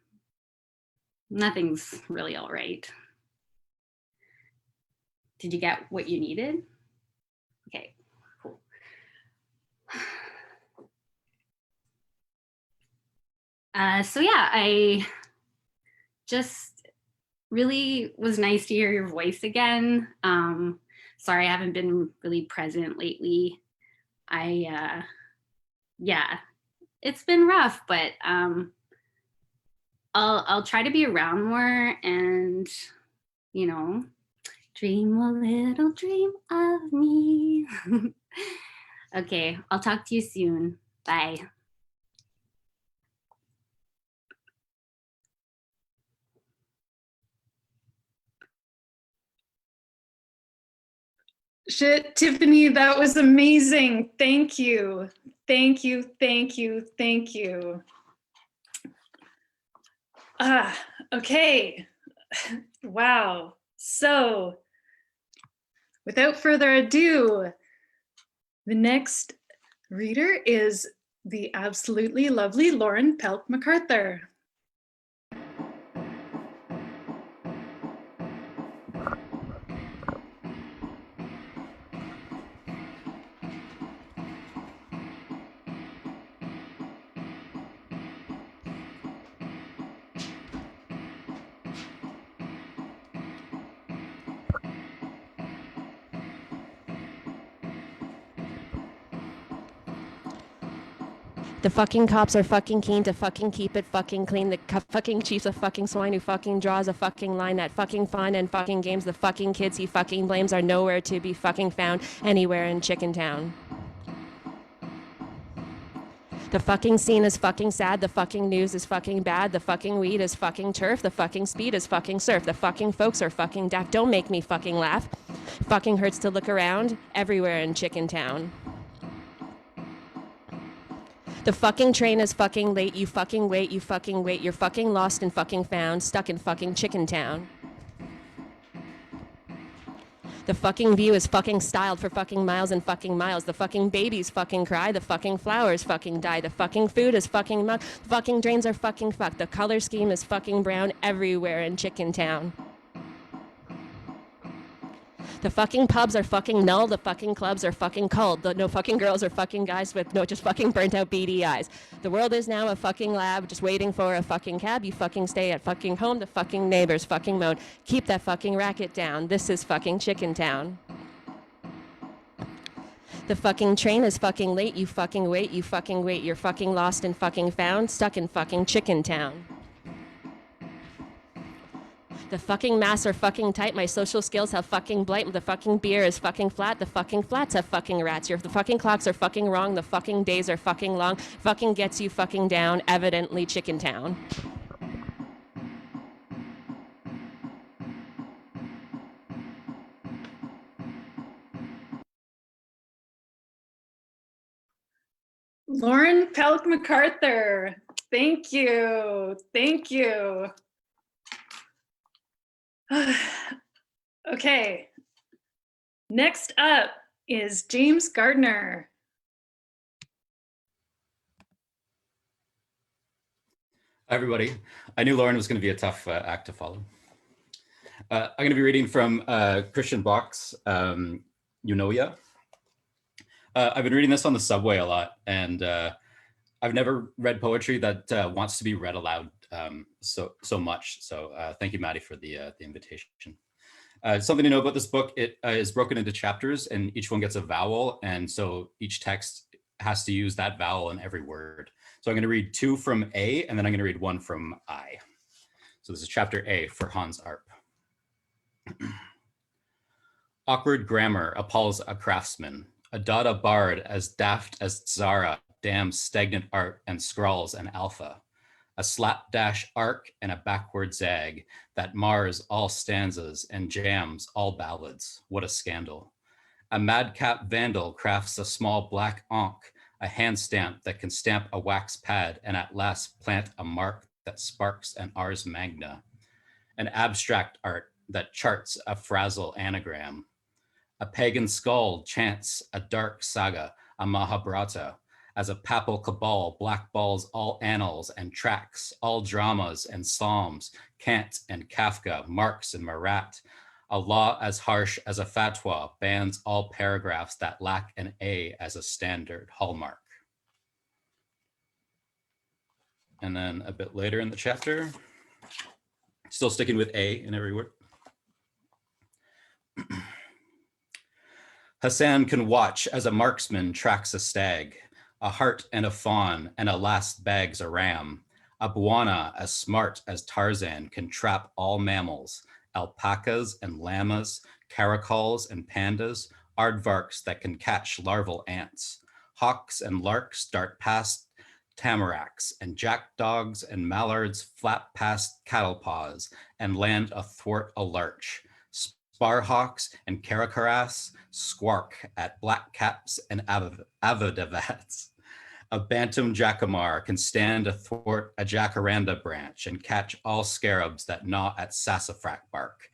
Nothing's really all right. Did you get what you needed? Okay, cool. So yeah, I just really was nice to hear your voice again. Sorry I haven't been really present lately. Yeah, it's been rough, but I'll try to be around more and, you know, dream a little dream of me. Okay, I'll talk to you soon. Bye. Shit, Tiffany, that was amazing. Thank you. Thank you, thank you, thank you. Okay. Wow. So, without further ado, the next reader is the absolutely lovely Lauren Pelc-McArthur. The fucking cops are fucking keen to fucking keep it fucking clean. The fucking chief's a fucking swine who fucking draws a fucking line. That fucking fun and fucking games. The fucking kids he fucking blames are nowhere to be fucking found anywhere in Chicken Town. The fucking scene is fucking sad. The fucking news is fucking bad. The fucking weed is fucking turf. The fucking speed is fucking surf. The fucking folks are fucking daft. Don't make me fucking laugh. Fucking hurts to look around everywhere in Chicken Town. The fucking train is fucking late, you fucking wait, you're fucking lost and fucking found, stuck in fucking Chicken Town. The fucking view is fucking styled for fucking miles and fucking miles. The fucking babies fucking cry. The fucking flowers fucking die. The fucking food is fucking muck. The fucking drains are fucking fucked. The color scheme is fucking brown everywhere in Chicken Town. The fucking pubs are fucking null. The fucking clubs are fucking cold. The no fucking girls or fucking guys with no just fucking burnt out beady eyes. The world is now a fucking lab just waiting for a fucking cab. You fucking stay at fucking home. The fucking neighbors fucking moan. Keep that fucking racket down. This is fucking Chicken Town. The fucking train is fucking late. You fucking wait. You're fucking lost and fucking found. Stuck in fucking Chicken Town. The fucking masks are fucking tight. My social skills have fucking blight. The fucking beer is fucking flat. The fucking flats have fucking rats. The fucking clocks are fucking wrong. The fucking days are fucking long. Fucking gets you fucking down. Evidently Chicken Town. Lauren Pelc-McArthur, thank you. Thank you. Okay, next up is James Gardner. Hi, everybody. I knew Lauren was going to be a tough act to follow. I'm going to be reading from Christian Bach's Eunoia. I've been reading this on the subway a lot, and I've never read poetry that wants to be read aloud so much. So thank you, Maddy, for the invitation. Something to know about this book, it is broken into chapters and each one gets a vowel. And so each text has to use that vowel in every word. So I'm going to read 2 from A and then I'm going to read 1 from I. So this is chapter A for Hans Arp. Awkward grammar appalls a craftsman, a Dada bard as daft as Zara damns stagnant art and scrawls an alpha. A slapdash arc and a backward zag that mars all stanzas and jams all ballads. What a scandal. A madcap vandal crafts a small black ankh, a hand stamp that can stamp a wax pad and at last plant a mark that sparks an ars magna. An abstract art that charts a frazzle anagram. A pagan skull chants a dark saga, a Mahabharata, as a papal cabal blackballs all annals and tracts, all dramas and psalms, Kant and Kafka, Marx and Marat. A law as harsh as a fatwa bans all paragraphs that lack an A as a standard hallmark. And then a bit later in the chapter, still sticking with A in every word. Hassan can watch as a marksman tracks a stag, a hart and a fawn, and a last bag's a ram. A Bwana as smart as Tarzan can trap all mammals, alpacas and llamas, caracals and pandas, aardvarks that can catch larval ants. Hawks and larks dart past tamaracks, and jackdaws and mallards flap past cattle paws and land athwart a larch. Sparhawks and caracaras squawk at blackcaps and avidavats. A bantam jacamar can stand athwart a jacaranda branch and catch all scarabs that gnaw at sassafras bark.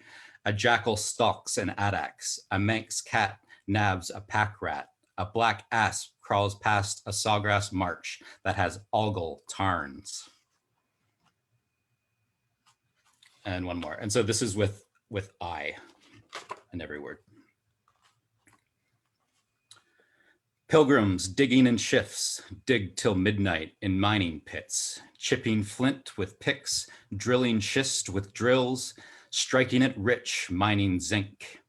A jackal stalks an addax, a Manx cat nabs a pack rat, a black asp crawls past a sawgrass march that has algal tarns. And one more. And so this is with I in every word. Pilgrims digging in shifts, dig till midnight in mining pits, chipping flint with picks, drilling schist with drills, striking it rich, mining zinc.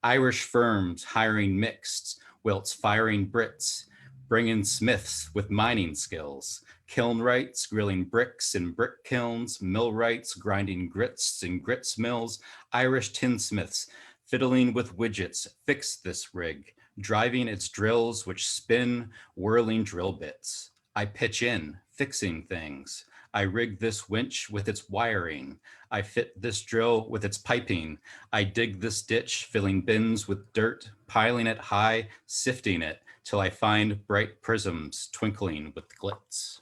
Irish firms hiring mixed, whilst firing Brits, bringing smiths with mining skills, kilnwrights grilling bricks in brick kilns, millwrights grinding grits in grits mills, Irish tinsmiths fiddling with widgets, fix this rig, driving its drills which spin whirling drill bits. I pitch in, fixing things. I rig this winch with its wiring. I fit this drill with its piping. I dig this ditch, filling bins with dirt, piling it high, sifting it till I find bright prisms twinkling with glitz.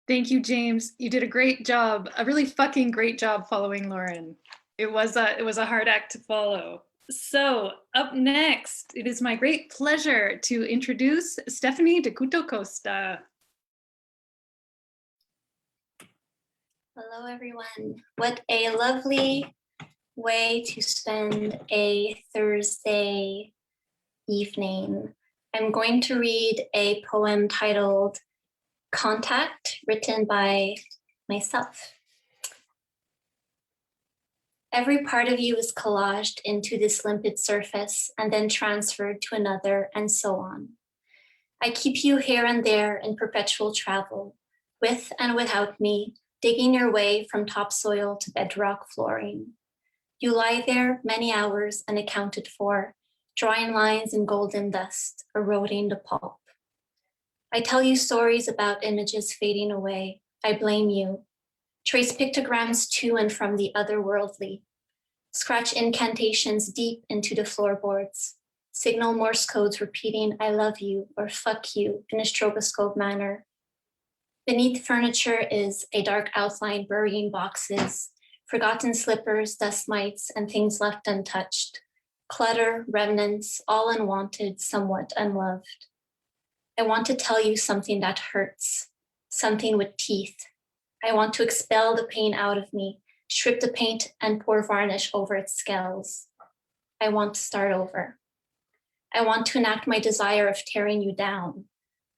Thank you, James. You did a great job, a really fucking great job following Lauren. It was a hard act to follow. So up next, it is my great pleasure to introduce Stephanie de Couto Costa. Hello, everyone. What a lovely way to spend a Thursday evening. I'm going to read a poem titled Contact, written by myself. Every part of you is collaged into this limpid surface and then transferred to another, and so on. I keep you here and there in perpetual travel, with and without me, digging your way from topsoil to bedrock flooring. You lie there many hours unaccounted for, drawing lines in golden dust, eroding the pulp. I tell you stories about images fading away. I blame you. Trace pictograms to and from the otherworldly. Scratch incantations deep into the floorboards. Signal Morse codes repeating I love you or fuck you in a stroboscope manner. Beneath furniture is a dark outline burying boxes, forgotten slippers, dust mites, and things left untouched. Clutter, remnants, all unwanted, somewhat unloved. I want to tell you something that hurts, something with teeth. I want to expel the pain out of me, strip the paint and pour varnish over its scales. I want to start over. I want to enact my desire of tearing you down.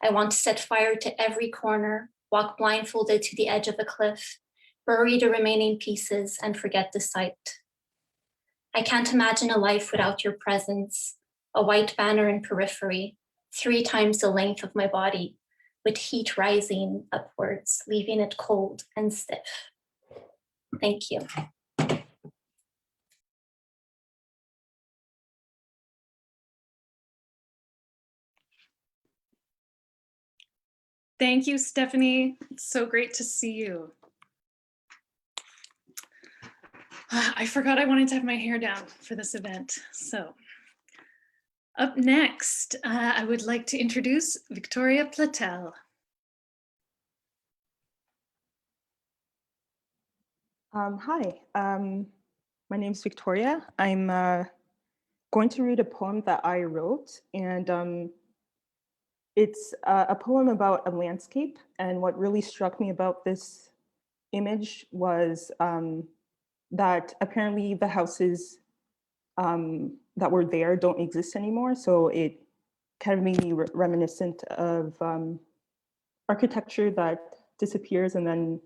I want to set fire to every corner, walk blindfolded to the edge of a cliff, bury the remaining pieces and forget the sight. I can't imagine a life without your presence, a white banner in periphery, 3 times the length of my body, with heat rising upwards, leaving it cold and stiff. Thank you. Thank you, Stephanie. It's so great to see you. I forgot I wanted to have my hair down for this event. So up next, I would like to introduce Victoria Platel. Hi, my name is Victoria. I'm going to read a poem that I wrote, and it's a poem about a landscape. And what really struck me about this image was that apparently the houses that were there don't exist anymore. So it kind of made me reminiscent of architecture that disappears and then,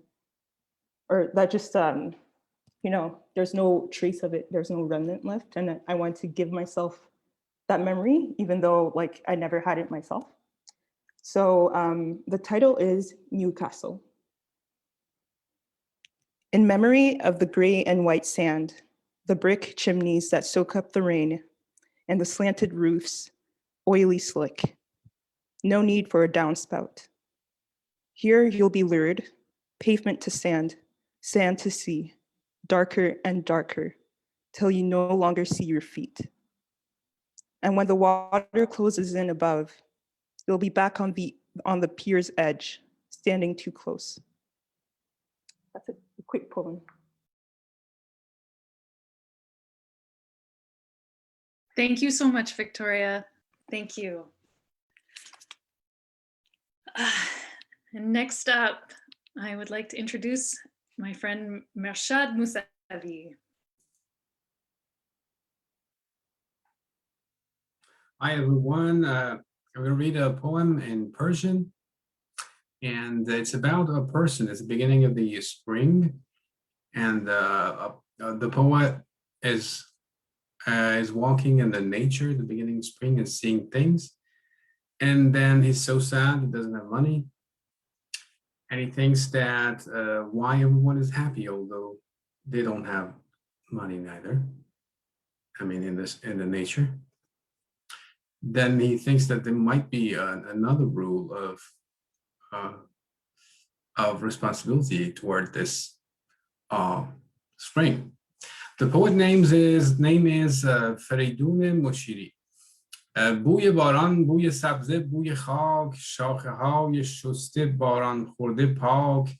or that just, you know, there's no trace of it, there's no remnant left. And I want to give myself that memory, even though like I never had it myself. So the title is Newcastle. In memory of the gray and white sand, the brick chimneys that soak up the rain, and the slanted roofs, oily slick. No need for a downspout. Here you'll be lured, pavement to sand, sand to sea, darker and darker, till you no longer see your feet. And when the water closes in above, you'll be back on the pier's edge, standing too close. That's a quick poem. Thank you so much, Victoria. Thank you. And next up, I would like to introduce my friend Mershad Mousavi. Hi, everyone. I will read a poem in Persian, and it's about a person. It's the beginning of the spring, and the poet is walking in the nature, the beginning of spring, and seeing things. And then he's so sad, he doesn't have money. And he thinks that why everyone is happy, although they don't have money neither. I mean, in the nature. Then he thinks that there might be another rule of of responsibility toward this spring. The poet name is Feridun Moshiri. بوی باران، بوی سبزه، بوی خاک، شاخه های شسته، باران خورده پاک،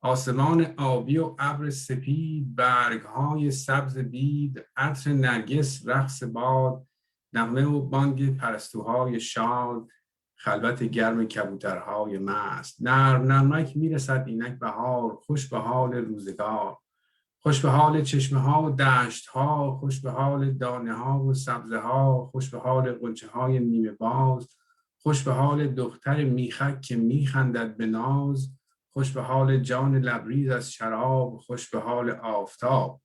آسمان آبی و ابر سپید، برگ های سبز بید، عطر نرگس، رقص باد، نغمه و بانگ پرستوهای شاد، خلوت گرم کبوترهای مست، نرمک میرسد اینک بهار، خوش به حال روزگار، خوش به حال چشمه ها و دشت ها، خوش به حال دانه ها و سبزه ها، خوش به حال غنچه های نیمه باز، خوش به حال دختر میخک که میخندد به ناز، خوش به حال جان لبریز از شراب، خوش به حال آفتاب.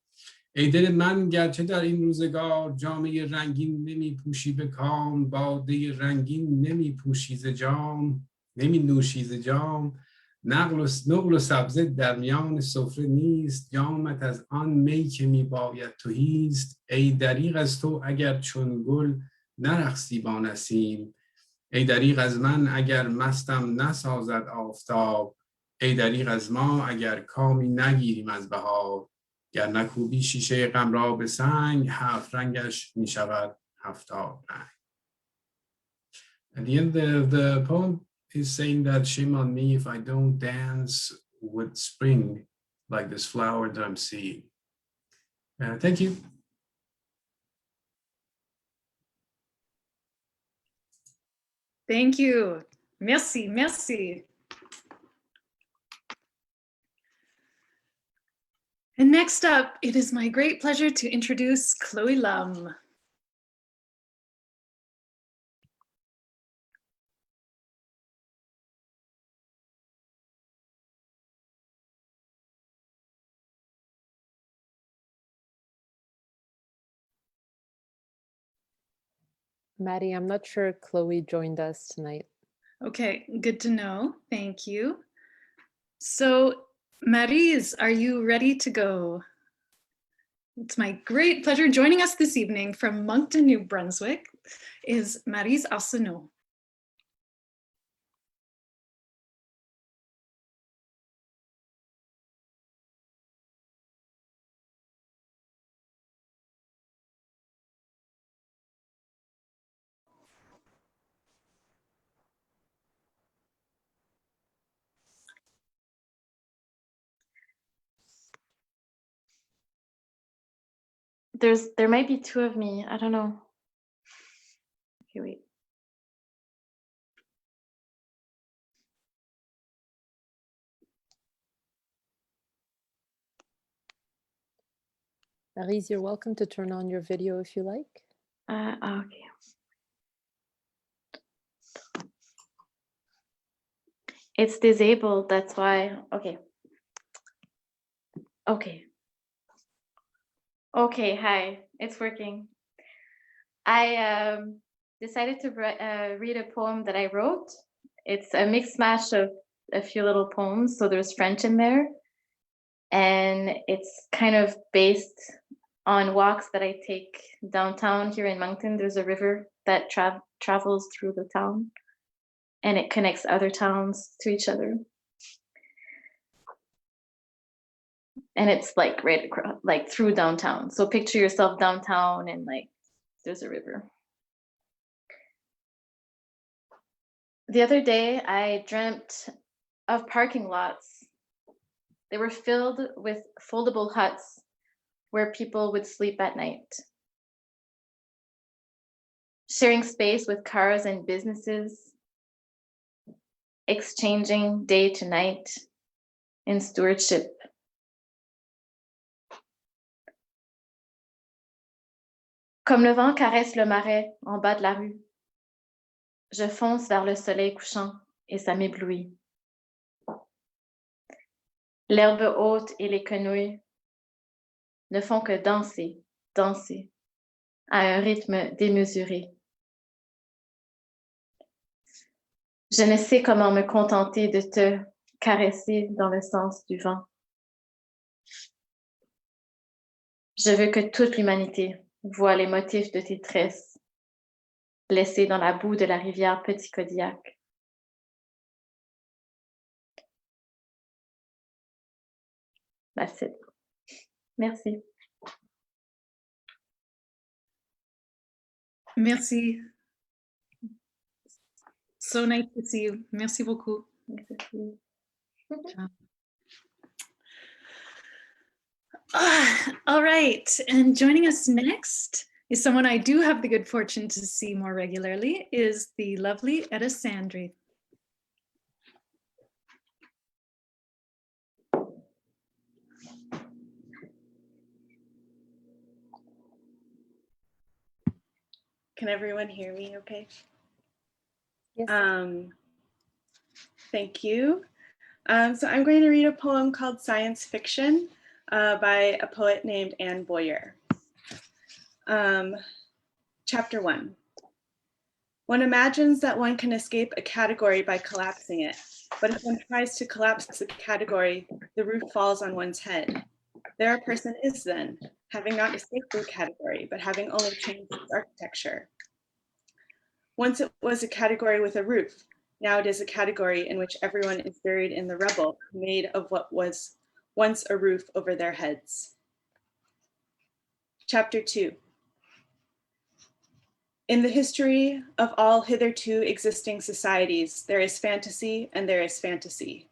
ای دل من گرچه در این روزگار جامه رنگین نمی پوشی به کام، باده رنگین نمی پوشی ز جام، نمی نوشی ز جام، نقل و سبزه در میان سفره نیست، جامت از آن می که می باید تهیست. ای دریغ از تو اگر چون گل نرقصی با نسیم، ای دریغ از من اگر مستم نسازد آفتاب، ای دریغ از ما اگر کامی نگیریم از بهار، گر نکوبی شیشه غم را به سنگ، هفت رنگش می شود هفتاد رنگ. At the end of the poem is saying that shame on me if I don't dance with spring like this flower that I'm seeing. Thank you. Thank you. Merci, merci. And next up, it is my great pleasure to introduce Chloe Lum. Maddy, I'm not sure Chloe joined us tonight. Okay, good to know. Thank you. So, Maryse, are you ready to go? It's my great pleasure. Joining us this evening from Moncton, New Brunswick is Maryse Arsenault. There might be two of me. I don't know. Okay, wait. Maryse, you're welcome to turn on your video if you like. Okay. It's disabled, that's why. Okay. Okay. Okay, hi, it's working. I decided to read a poem that I wrote. It's a mixed mash of a few little poems, so there's French in there. And it's kind of based on walks that I take downtown here in Moncton. There's a river that travels through the town, and it connects other towns to each other. And it's like right across, like through downtown. So picture yourself downtown and like there's a river. The other day I dreamt of parking lots. They were filled with foldable huts where people would sleep at night, sharing space with cars and businesses, exchanging day to night in stewardship. Comme le vent caresse le marais en bas de la rue, je fonce vers le soleil couchant et ça m'éblouit. L'herbe haute et les quenouilles ne font que danser, danser, à un rythme démesuré. Je ne sais comment me contenter de te caresser dans le sens du vent. Je veux que toute l'humanité voit les motifs de tes tresses laissés dans la boue de la rivière Petit Kodiak. That's it. Merci. Merci. So nice to see you. Merci beaucoup. All right, and joining us next is someone I do have the good fortune to see more regularly, is the lovely Etta Sandry. Can everyone hear me okay? Yes. Thank you. So I'm going to read a poem called Science Fiction by a poet named Anne Boyer. Chapter 1. One imagines that one can escape a category by collapsing it, but if one tries to collapse the category, the roof falls on one's head. There a person is then, having not escaped the category, but having only changed its architecture. Once it was a category with a roof, now it is a category in which everyone is buried in the rubble made of what was once a roof over their heads. Chapter 2. In the history of all hitherto existing societies, there is fantasy and there is fantasy.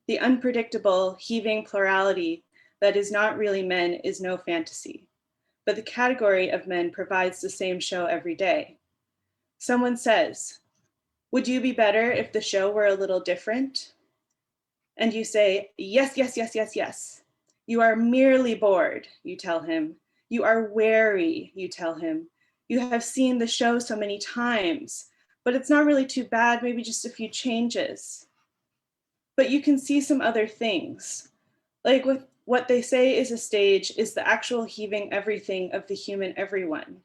The unpredictable, heaving plurality that is not really men is no fantasy, but the category of men provides the same show every day. Someone says, "Would you be better if the show were a little different?" And you say, "Yes, yes, yes, yes, yes." You are merely bored, you tell him. You are wary, you tell him. You have seen the show so many times, but it's not really too bad, maybe just a few changes. But you can see some other things. Like what they say is a stage is the actual heaving everything of the human everyone.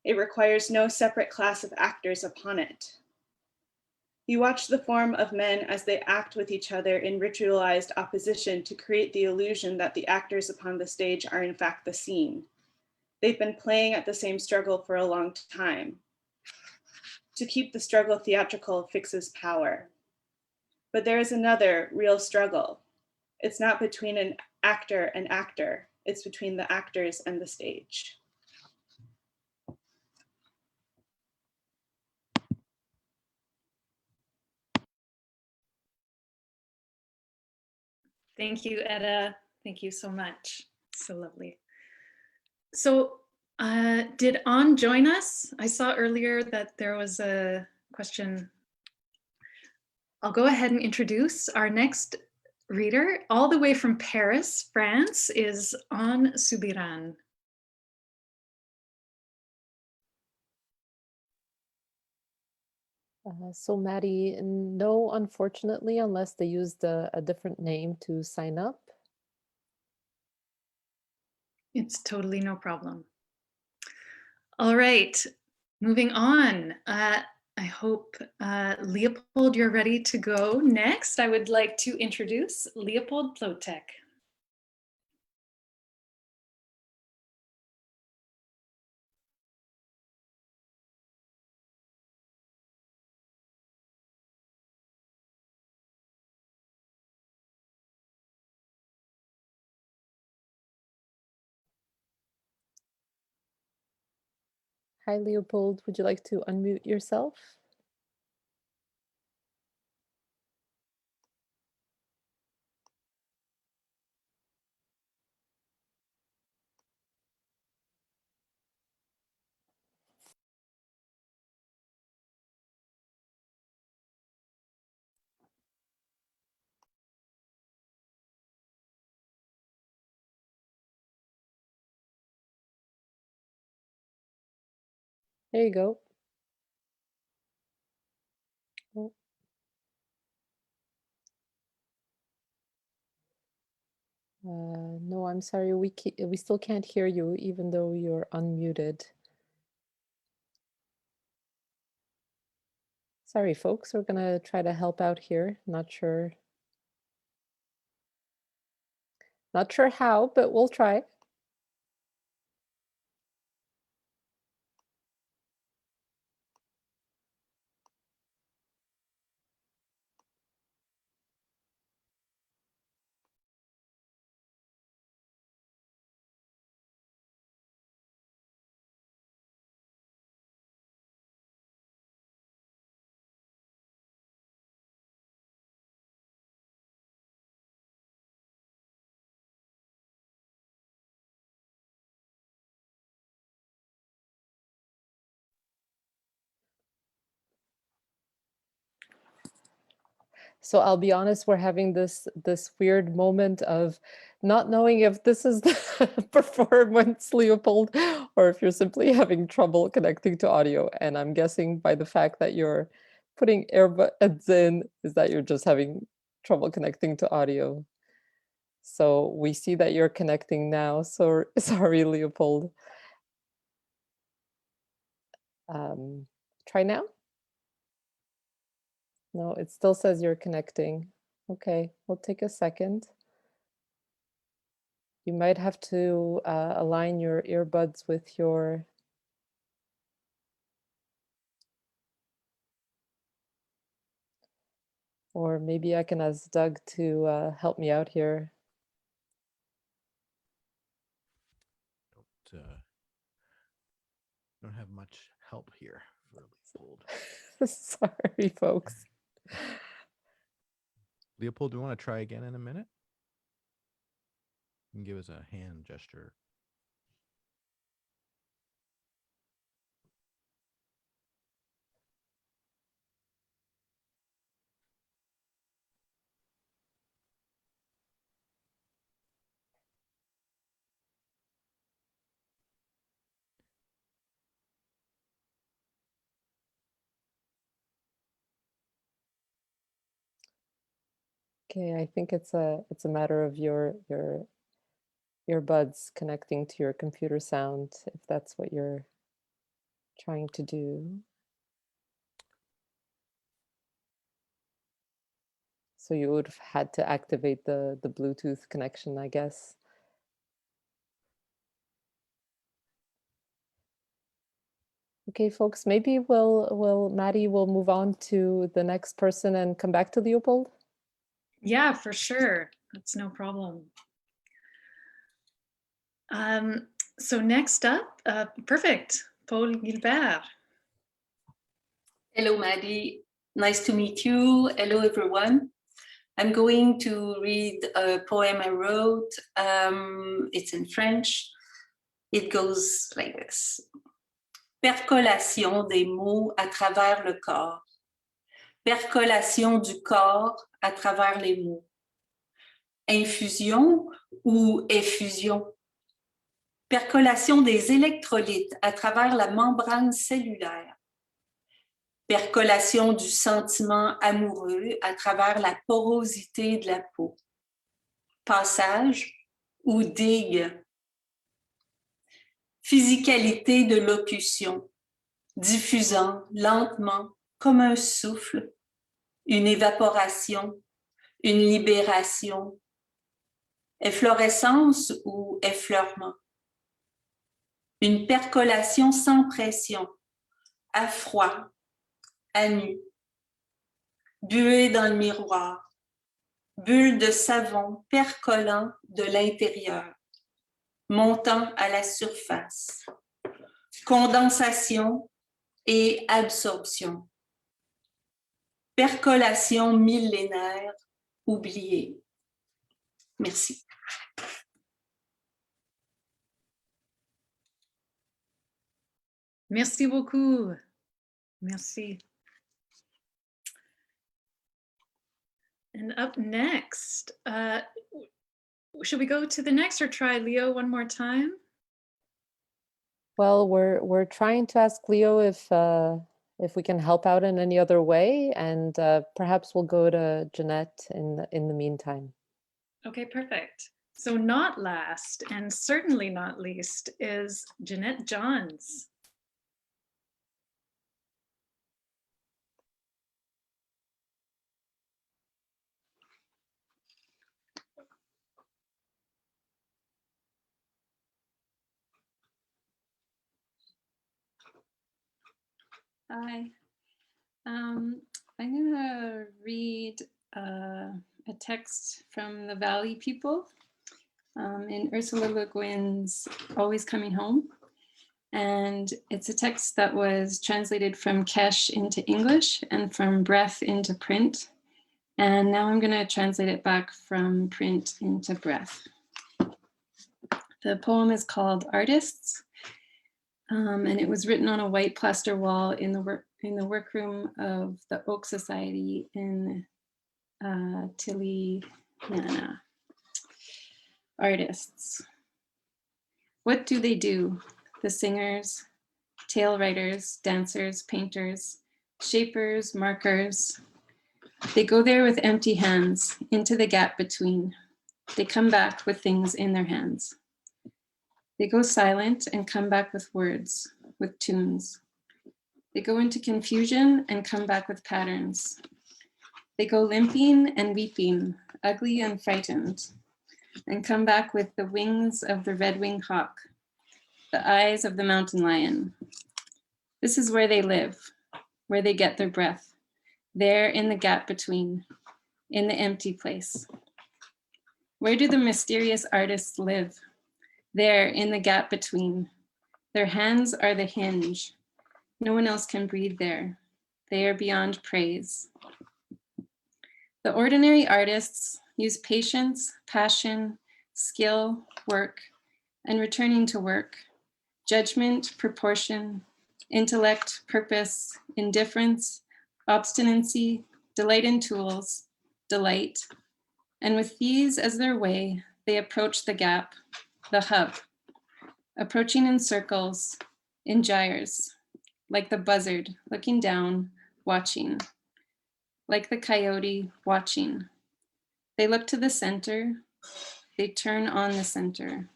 It requires no separate class of actors upon it. You watch the form of men as they act with each other in ritualized opposition to create the illusion that the actors upon the stage are in fact the scene. They've been playing at the same struggle for a long time. To keep the struggle theatrical fixes power. But there is another real struggle. It's not between an actor and actor, it's between the actors and the stage. Thank you, Etta. Thank you so much. So lovely. So did An join us? I saw earlier that there was a question. I'll go ahead and introduce our next reader, all the way from Paris, France, is An Subiran. So Maddy, no, unfortunately, unless they used a different name to sign up. It's totally no problem. All right, moving on. I hope, Leopold, you're ready to go next. I would like to introduce Leopold Plotek. Hi, Leopold. Would you like to unmute yourself? There you go. Oh. No, I'm sorry. We still can't hear you, even though you're unmuted. Sorry, folks. We're gonna try to help out here. Not sure how, but we'll try. So I'll be honest, we're having this weird moment of not knowing if this is the performance, Leopold, or if you're simply having trouble connecting to audio. And I'm guessing by the fact that you're putting earbuds in is that you're just having trouble connecting to audio. So we see that you're connecting now. So sorry, Leopold. Try now. No, it still says you're connecting. Okay, we'll take a second. You might have to align your earbuds with your... Or maybe I can ask Doug to help me out here. Don't have much help here for Leopold. Sorry, folks. Leopold, do you want to try again in a minute? You can give us a hand gesture. Okay, I think it's a matter of your earbuds connecting to your computer sound, if that's what you're trying to do. So you would have had to activate the Bluetooth connection, I guess. Okay, folks, maybe Maddy will move on to the next person and come back to Leopold. Yeah, for sure. That's no problem. So next up, perfect, Paul Gilbert. Hello, Maddy. Nice to meet you. Hello, everyone. I'm going to read a poem I wrote. It's in French. It goes like this. Percolation des mots à travers le corps. Percolation du corps à travers les mots. Infusion ou effusion. Percolation des électrolytes à travers la membrane cellulaire. Percolation du sentiment amoureux à travers la porosité de la peau. Passage ou digue. Physicalité de locution, diffusant lentement comme un souffle, une évaporation, une libération, efflorescence ou effleurement. Une percolation sans pression, à froid, à nu. Buée dans le miroir, bulle de savon percolant de l'intérieur, montant à la surface. Condensation et absorption. Percolation millénaire oubliée. Merci. Merci beaucoup. Merci. And up next, should we go to the next or try Leo one more time? Well, we're trying to ask Leo if we can help out in any other way, and perhaps we'll go to Jeanette in the meantime. Okay, perfect. So not last, and certainly not least, is Jeanette Johns. Hi. I'm gonna read a text from the Valley people in Ursula Le Guin's Always Coming Home. And it's a text that was translated from Kesh into English and from Breath into print. And now I'm gonna translate it back from print into Breath. The poem is called Artists. And it was written on a white plaster wall in the workroom of the Oak Society in Tilly Nana. Artists. What do they do? The singers, tale writers, dancers, painters, shapers, markers. They go there with empty hands into the gap between. They come back with things in their hands. They go silent and come back with words, with tunes. They go into confusion and come back with patterns. They go limping and weeping, ugly and frightened, and come back with the wings of the red-winged hawk, the eyes of the mountain lion. This is where they live, where they get their breath, there in the gap between, in the empty place. Where do the mysterious artists live? There in the gap between. Their hands are the hinge. No one else can breathe there. They are beyond praise. The ordinary artists use patience, passion, skill, work, and returning to work, judgment, proportion, intellect, purpose, indifference, obstinacy, delight in tools, delight. And with these as their way, they approach the gap, the hub, approaching in circles, in gyres, like the buzzard looking down, watching, like the coyote watching. They look to the center, they turn on the center,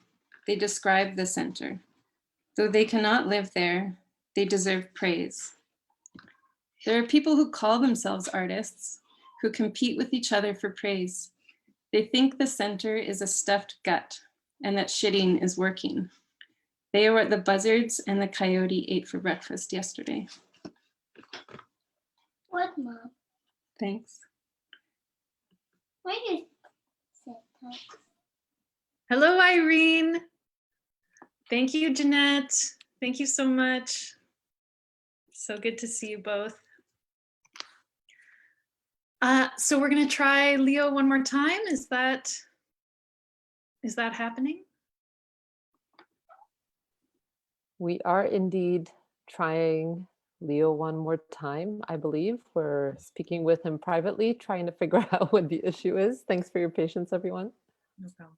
they describe the center. Though they cannot live there, they deserve praise. There are people who call themselves artists, who compete with each other for praise. They think the center is a stuffed gut and that shitting is working. They are what the buzzards and the coyote ate for breakfast yesterday. What, Mom? Thanks. Why you say that? Hello, Irene. Thank you, Jeanette. Thank you so much. So good to see you both. So we're gonna try Leo one more time. Is that happening? We are indeed trying Leo one more time, I believe. We're speaking with him privately, trying to figure out what the issue is. Thanks for your patience, everyone. No problem.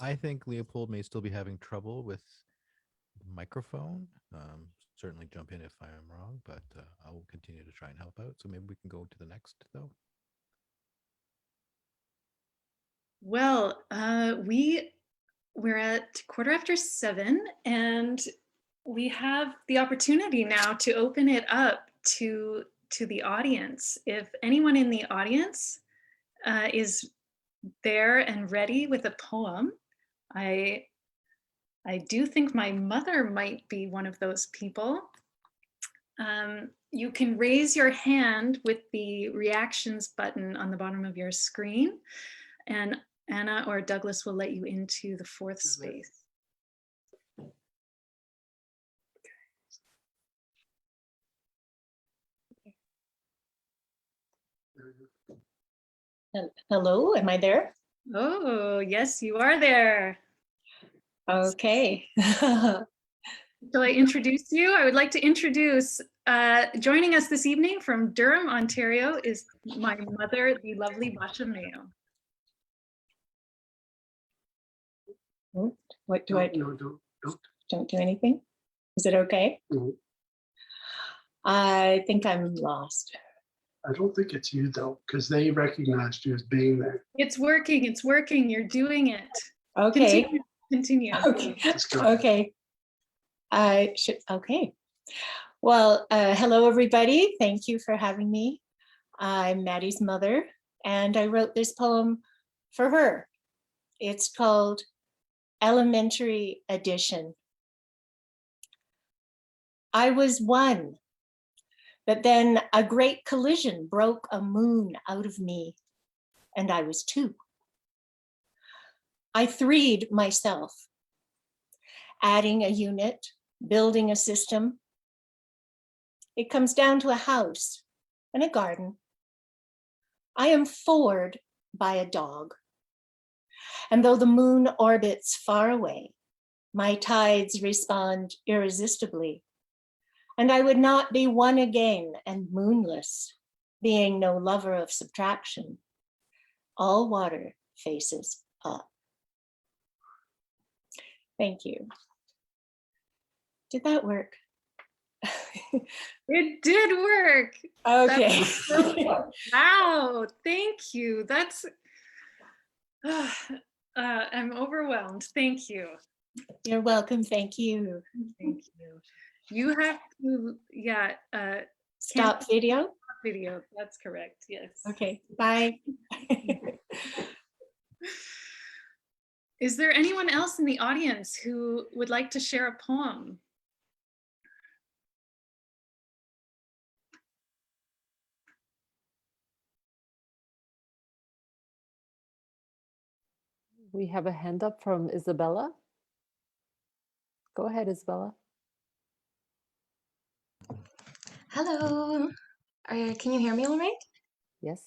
I think Leopold may still be having trouble with the microphone. Certainly jump in if I am wrong, but I will continue to try and help out. So maybe we can go to the next, though. Well, we're at 7:15, and we have the opportunity now to open it up to the audience. If anyone in the audience is there and ready with a poem, I do think my mother might be one of those people. You can raise your hand with the reactions button on the bottom of your screen, and Anna or Douglas will let you into the fourth space. Hello, am I there? Oh, yes, you are there. Okay. Shall I introduce you? I would like to introduce, joining us this evening from Durham, Ontario, is my mother, the lovely Basha Mayo. What do I do? No, don't do anything? Is it okay? No. I think I'm lost. I don't think it's you though, because they recognized you as being there. It's working, you're doing it. Okay. Continue. Okay. Okay. Okay. Well, hello everybody. Thank you for having me. I'm Maddie's mother, and I wrote this poem for her. It's called Elementary Edition. I was one, but then a great collision broke a moon out of me, and I was two. I three'd myself, adding a unit, building a system. It comes down to a house and a garden. I am forward by a dog. And though the moon orbits far away, my tides respond irresistibly. And I would not be one again and moonless being no lover of subtraction, all water faces up. Thank you. Did that work? It did work. Okay. Wow, thank you. That's, I'm overwhelmed. Thank you. You're welcome. Thank you. Thank you. You have to, yeah. Stop video? Stop video, that's correct, yes. Okay, bye. Is there anyone else in the audience who would like to share a poem? We have a hand up from Isabella. Go ahead, Isabella. Hello. Can you hear me all right? Yes.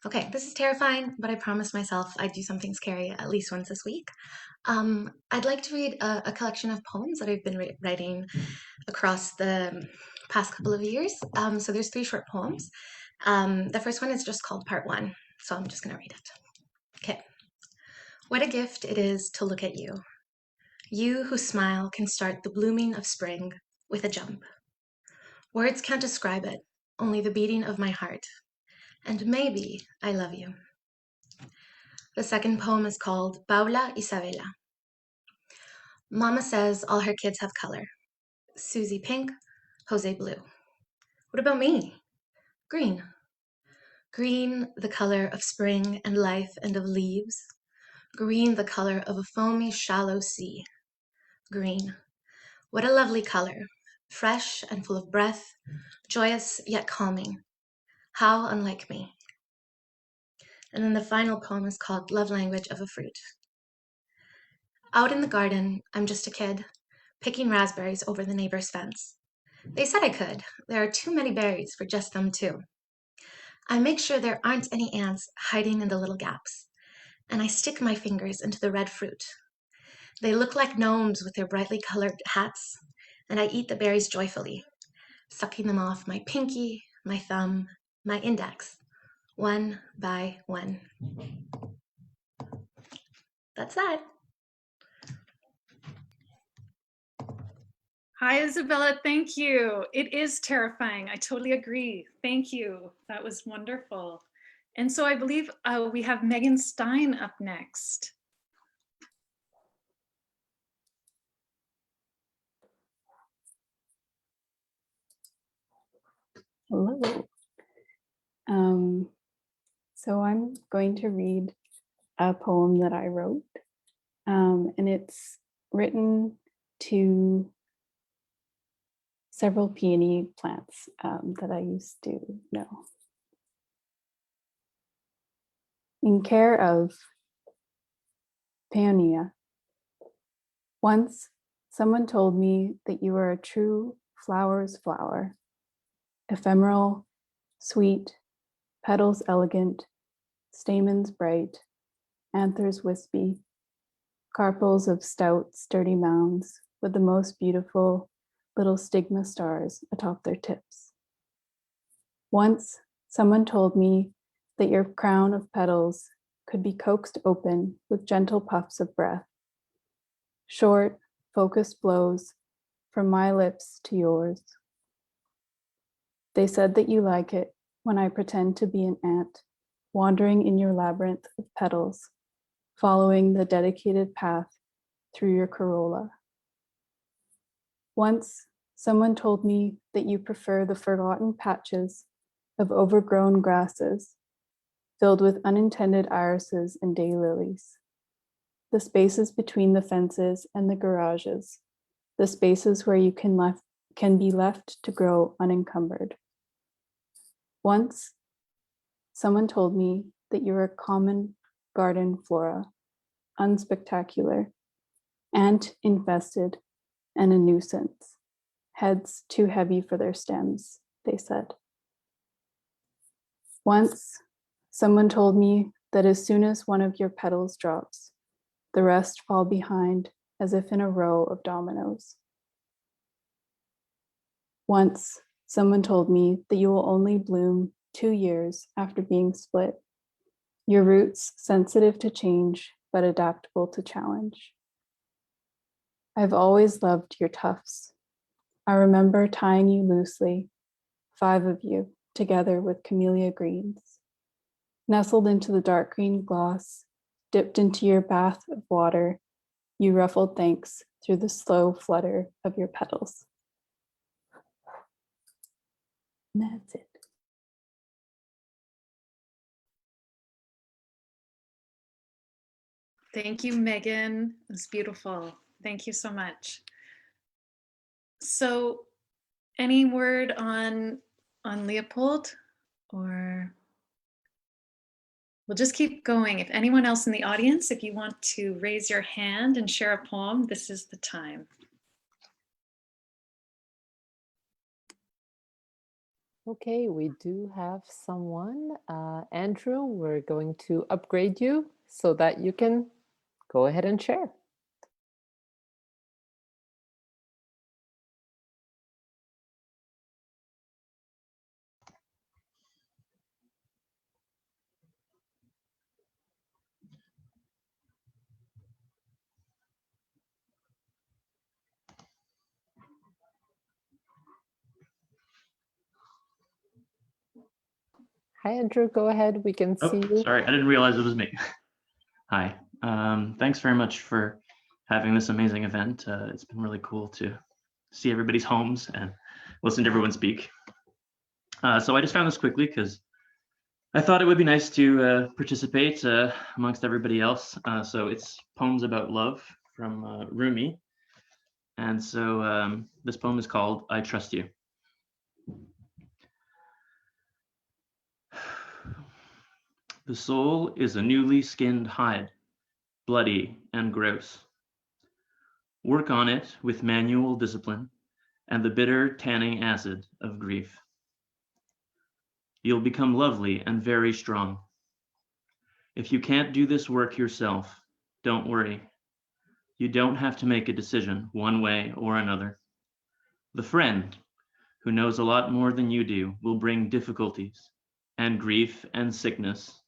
Okay, this is terrifying, but I promised myself I'd do something scary at least once this week. I'd like to read a collection of poems that I've been writing across the past couple of years. So there's 3 short poems. The first one is just called Part 1, so I'm just gonna read it. Okay. What a gift it is to look at you. You whose smile can start the blooming of spring with a jump. Words can't describe it, only the beating of my heart. And maybe I love you. The second poem is called Paula Isabela. Mama says all her kids have color. Susie pink, Jose blue. What about me? Green. Green, the color of spring and life and of leaves. Green, the color of a foamy, shallow sea. Green. What a lovely color. Fresh and full of breath, joyous yet calming. How unlike me. And then the final poem is called Love Language of a Fruit. Out in the garden, I'm just a kid, picking raspberries over the neighbor's fence. They said I could. There are too many berries for just them too. I make sure there aren't any ants hiding in the little gaps, and I stick my fingers into the red fruit. They look like gnomes with their brightly colored hats, and I eat the berries joyfully, sucking them off my pinky, my thumb, my index, one by one. That's that. Hi, Isabella, thank you. It is terrifying, I totally agree. Thank you, that was wonderful. And so I believe we have Megan Stein up next. Hello. So I'm going to read a poem that I wrote, and it's written to several peony plants that I used to know. In care of Peonia. Once someone told me that you are a true flower's flower, ephemeral, sweet, petals elegant, stamens bright, anthers wispy, carpels of stout, sturdy mounds with the most beautiful little stigma stars atop their tips. Once, someone told me that your crown of petals could be coaxed open with gentle puffs of breath, short, focused blows from my lips to yours. They said that you like it when I pretend to be an ant, wandering in your labyrinth of petals, following the dedicated path through your corolla. Once, someone told me that you prefer the forgotten patches of overgrown grasses filled with unintended irises and daylilies, the spaces between the fences and the garages, the spaces where you can be left to grow unencumbered. Once, someone told me that you're a common garden flora, unspectacular, ant-infested, and a nuisance. Heads too heavy for their stems, they said. Once, someone told me that as soon as one of your petals drops, the rest fall behind as if in a row of dominoes. Once, someone told me that you will only bloom 2 years after being split. Your roots sensitive to change, but adaptable to challenge. I've always loved your tufts. I remember tying you loosely, 5 of you, together with camellia greens. Nestled into the dark green gloss, dipped into your bath of water, you ruffled thanks through the slow flutter of your petals. And that's it. Thank you, Megan. It was beautiful. Thank you so much. So, any word on Leopold, or we'll just keep going. If anyone else in the audience, if you want to raise your hand and share a poem, this is the time. Okay, we do have someone. Andrew, we're going to upgrade you so that you can go ahead and share. Hi, Andrew, go ahead. We can see you. Sorry, I didn't realize it was me. Hi. Thanks very much for having this amazing event. It's been really cool to see everybody's homes and listen to everyone speak. So I just found this quickly because I thought it would be nice to participate amongst everybody else. So it's poems about love from Rumi. And so this poem is called I Trust You. The soul is a newly skinned hide, bloody and gross. Work on it with manual discipline and the bitter tanning acid of grief. You'll become lovely and very strong. If you can't do this work yourself, don't worry. You don't have to make a decision one way or another. The friend, who knows a lot more than you do, will bring difficulties and grief and sickness,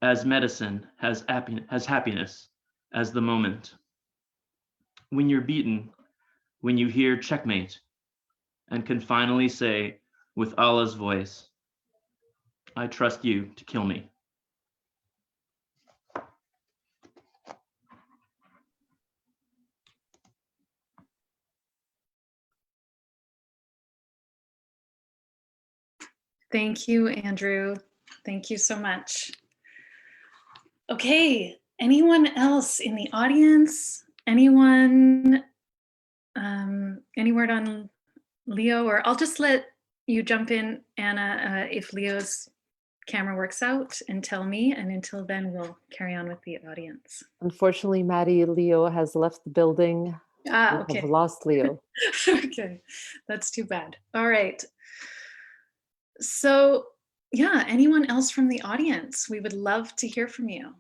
as medicine has happiness as the moment. When you're beaten, when you hear checkmate, and can finally say with Allah's voice, I trust you to kill me. Thank you, Andrew. Thank you so much. Okay, anyone else in the audience? Anyone, any word on Leo? Or I'll just let you jump in, Anna, if Leo's camera works out, and tell me, and until then we'll carry on with the audience. Unfortunately, Maddy, Leo has left the building. We have lost Leo. Okay, that's too bad. All right. So yeah, anyone else from the audience? We would love to hear from you.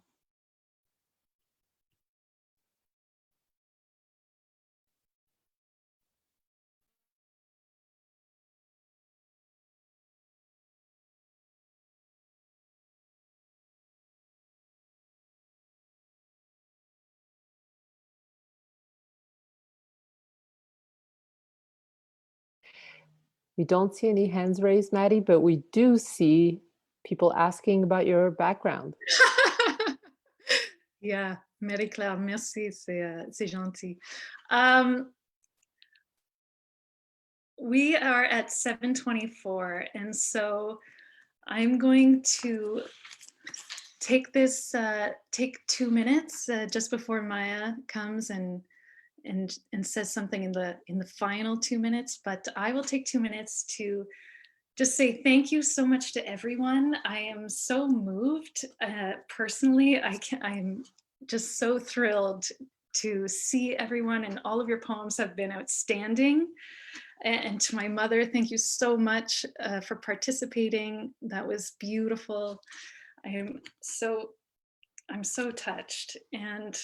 We don't see any hands raised, Maddy, but we do see people asking about your background. Yeah, Marie-Claire, merci, c'est gentil. We are at 7:24, and so I'm going to take 2 minutes just before Maya comes and says something in the final 2 minutes, but I will take 2 minutes to just say thank you so much to everyone. I am so moved personally. I'm just so thrilled to see everyone, and all of your poems have been outstanding. And to my mother, thank you so much for participating. That was beautiful. I'm so touched, and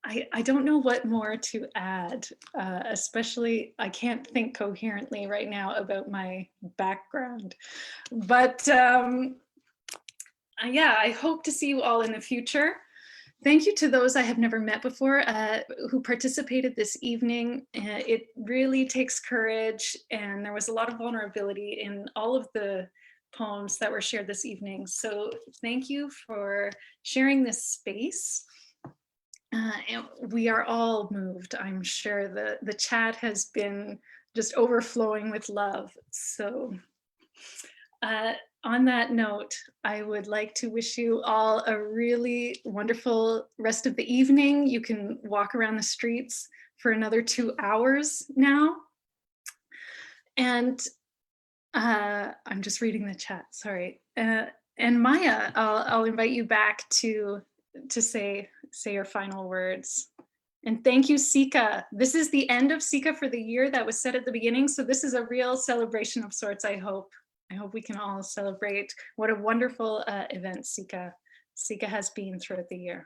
I I don't know what more to add, especially I can't think coherently right now about my background. But yeah, I hope to see you all in the future. Thank you to those I have never met before who participated this evening. It really takes courage, and there was a lot of vulnerability in all of the poems that were shared this evening. So thank you for sharing this space. And we are all moved. I'm sure the chat has been just overflowing with love. So on that note, I would like to wish you all a really wonderful rest of the evening. You can walk around the streets for another 2 hours now. And I'm just reading the chat, sorry. And Maya, I'll invite you back to say your final words. And thank you, Sika. This is the end of Sika for the year that was said at the beginning. So this is a real celebration of sorts, I hope. I hope we can all celebrate what a wonderful event Sika has been throughout the year.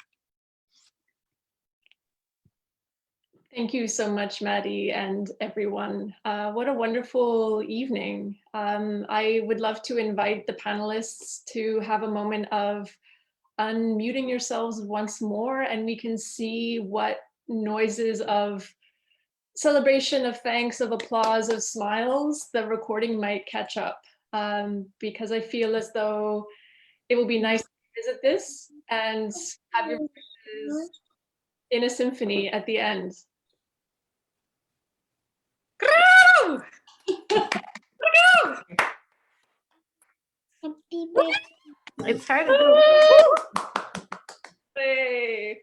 Thank you so much, Maddy, and everyone. What a wonderful evening. I would love to invite the panelists to have a moment of unmuting yourselves once more, and we can see what noises of celebration, of thanks, of applause, of smiles the recording might catch up. Because I feel as though it will be nice to visit this and have your voices in a symphony at the end. It's hard to do. Hey.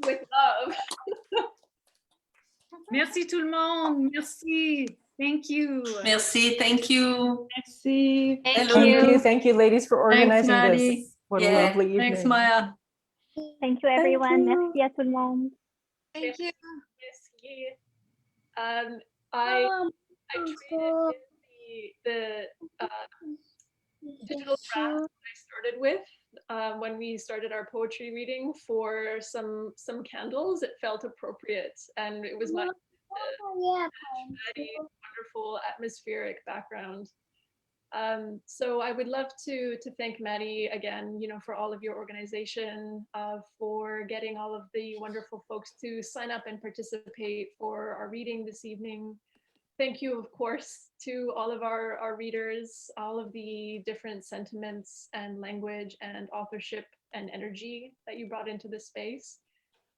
With love. Merci tout le monde. Merci. Thank you. Merci. Thank you. Merci. Thank you, ladies, for organizing this. What a lovely evening. Thanks, Maya. Thank you, everyone. Merci à tout le monde. Thank you. I traded the digital draft I started with when we started our poetry reading for some candles. It felt appropriate, and it was my wonderful atmospheric background. So I would love to thank Maddy again, for all of your organization, for getting all of the wonderful folks to sign up and participate for our reading this evening. Thank you, of course, to all of our readers, all of the different sentiments and language and authorship and energy that you brought into this space.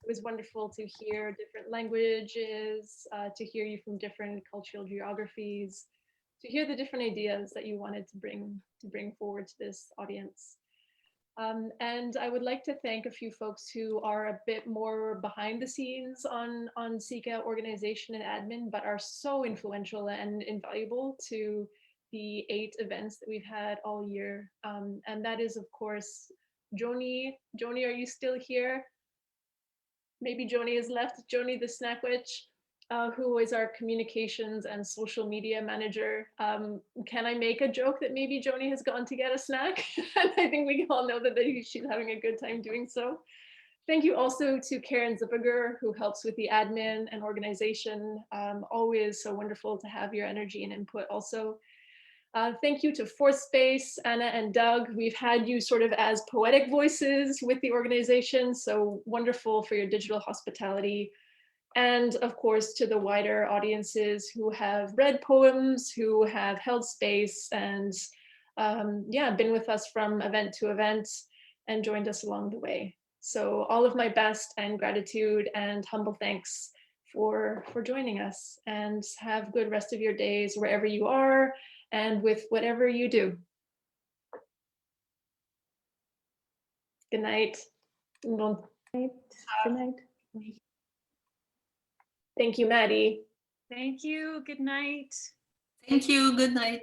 It was wonderful to hear different languages, to hear you from different cultural geographies, to hear the different ideas that you wanted to bring forward to this audience. And I would like to thank a few folks who are a bit more behind the scenes on Sika organization and admin, but are so influential and invaluable to the 8 events that we've had all year. And that is, of course, Joni. Joni, are you still here? Maybe Joni has left. Joni the Snack Witch, who is our communications and social media manager. Can I make a joke that maybe Joni has gone to get a snack? And I think we all know that she's having a good time doing so. Thank you also to Karen Zippiger, who helps with the admin and organization. Always so wonderful to have your energy and input also. Thank you to Fourth Space, Anna and Doug. We've had you sort of as poetic voices with the organization, so wonderful for your digital hospitality. And of course, to the wider audiences who have read poems, who have held space and been with us from event to event and joined us along the way. So all of my best and gratitude and humble thanks for joining us, and have good rest of your days wherever you are and with whatever you do. Good night. Good night. Thank you, Maddy. Thank you. Good night. Thank you. Good night.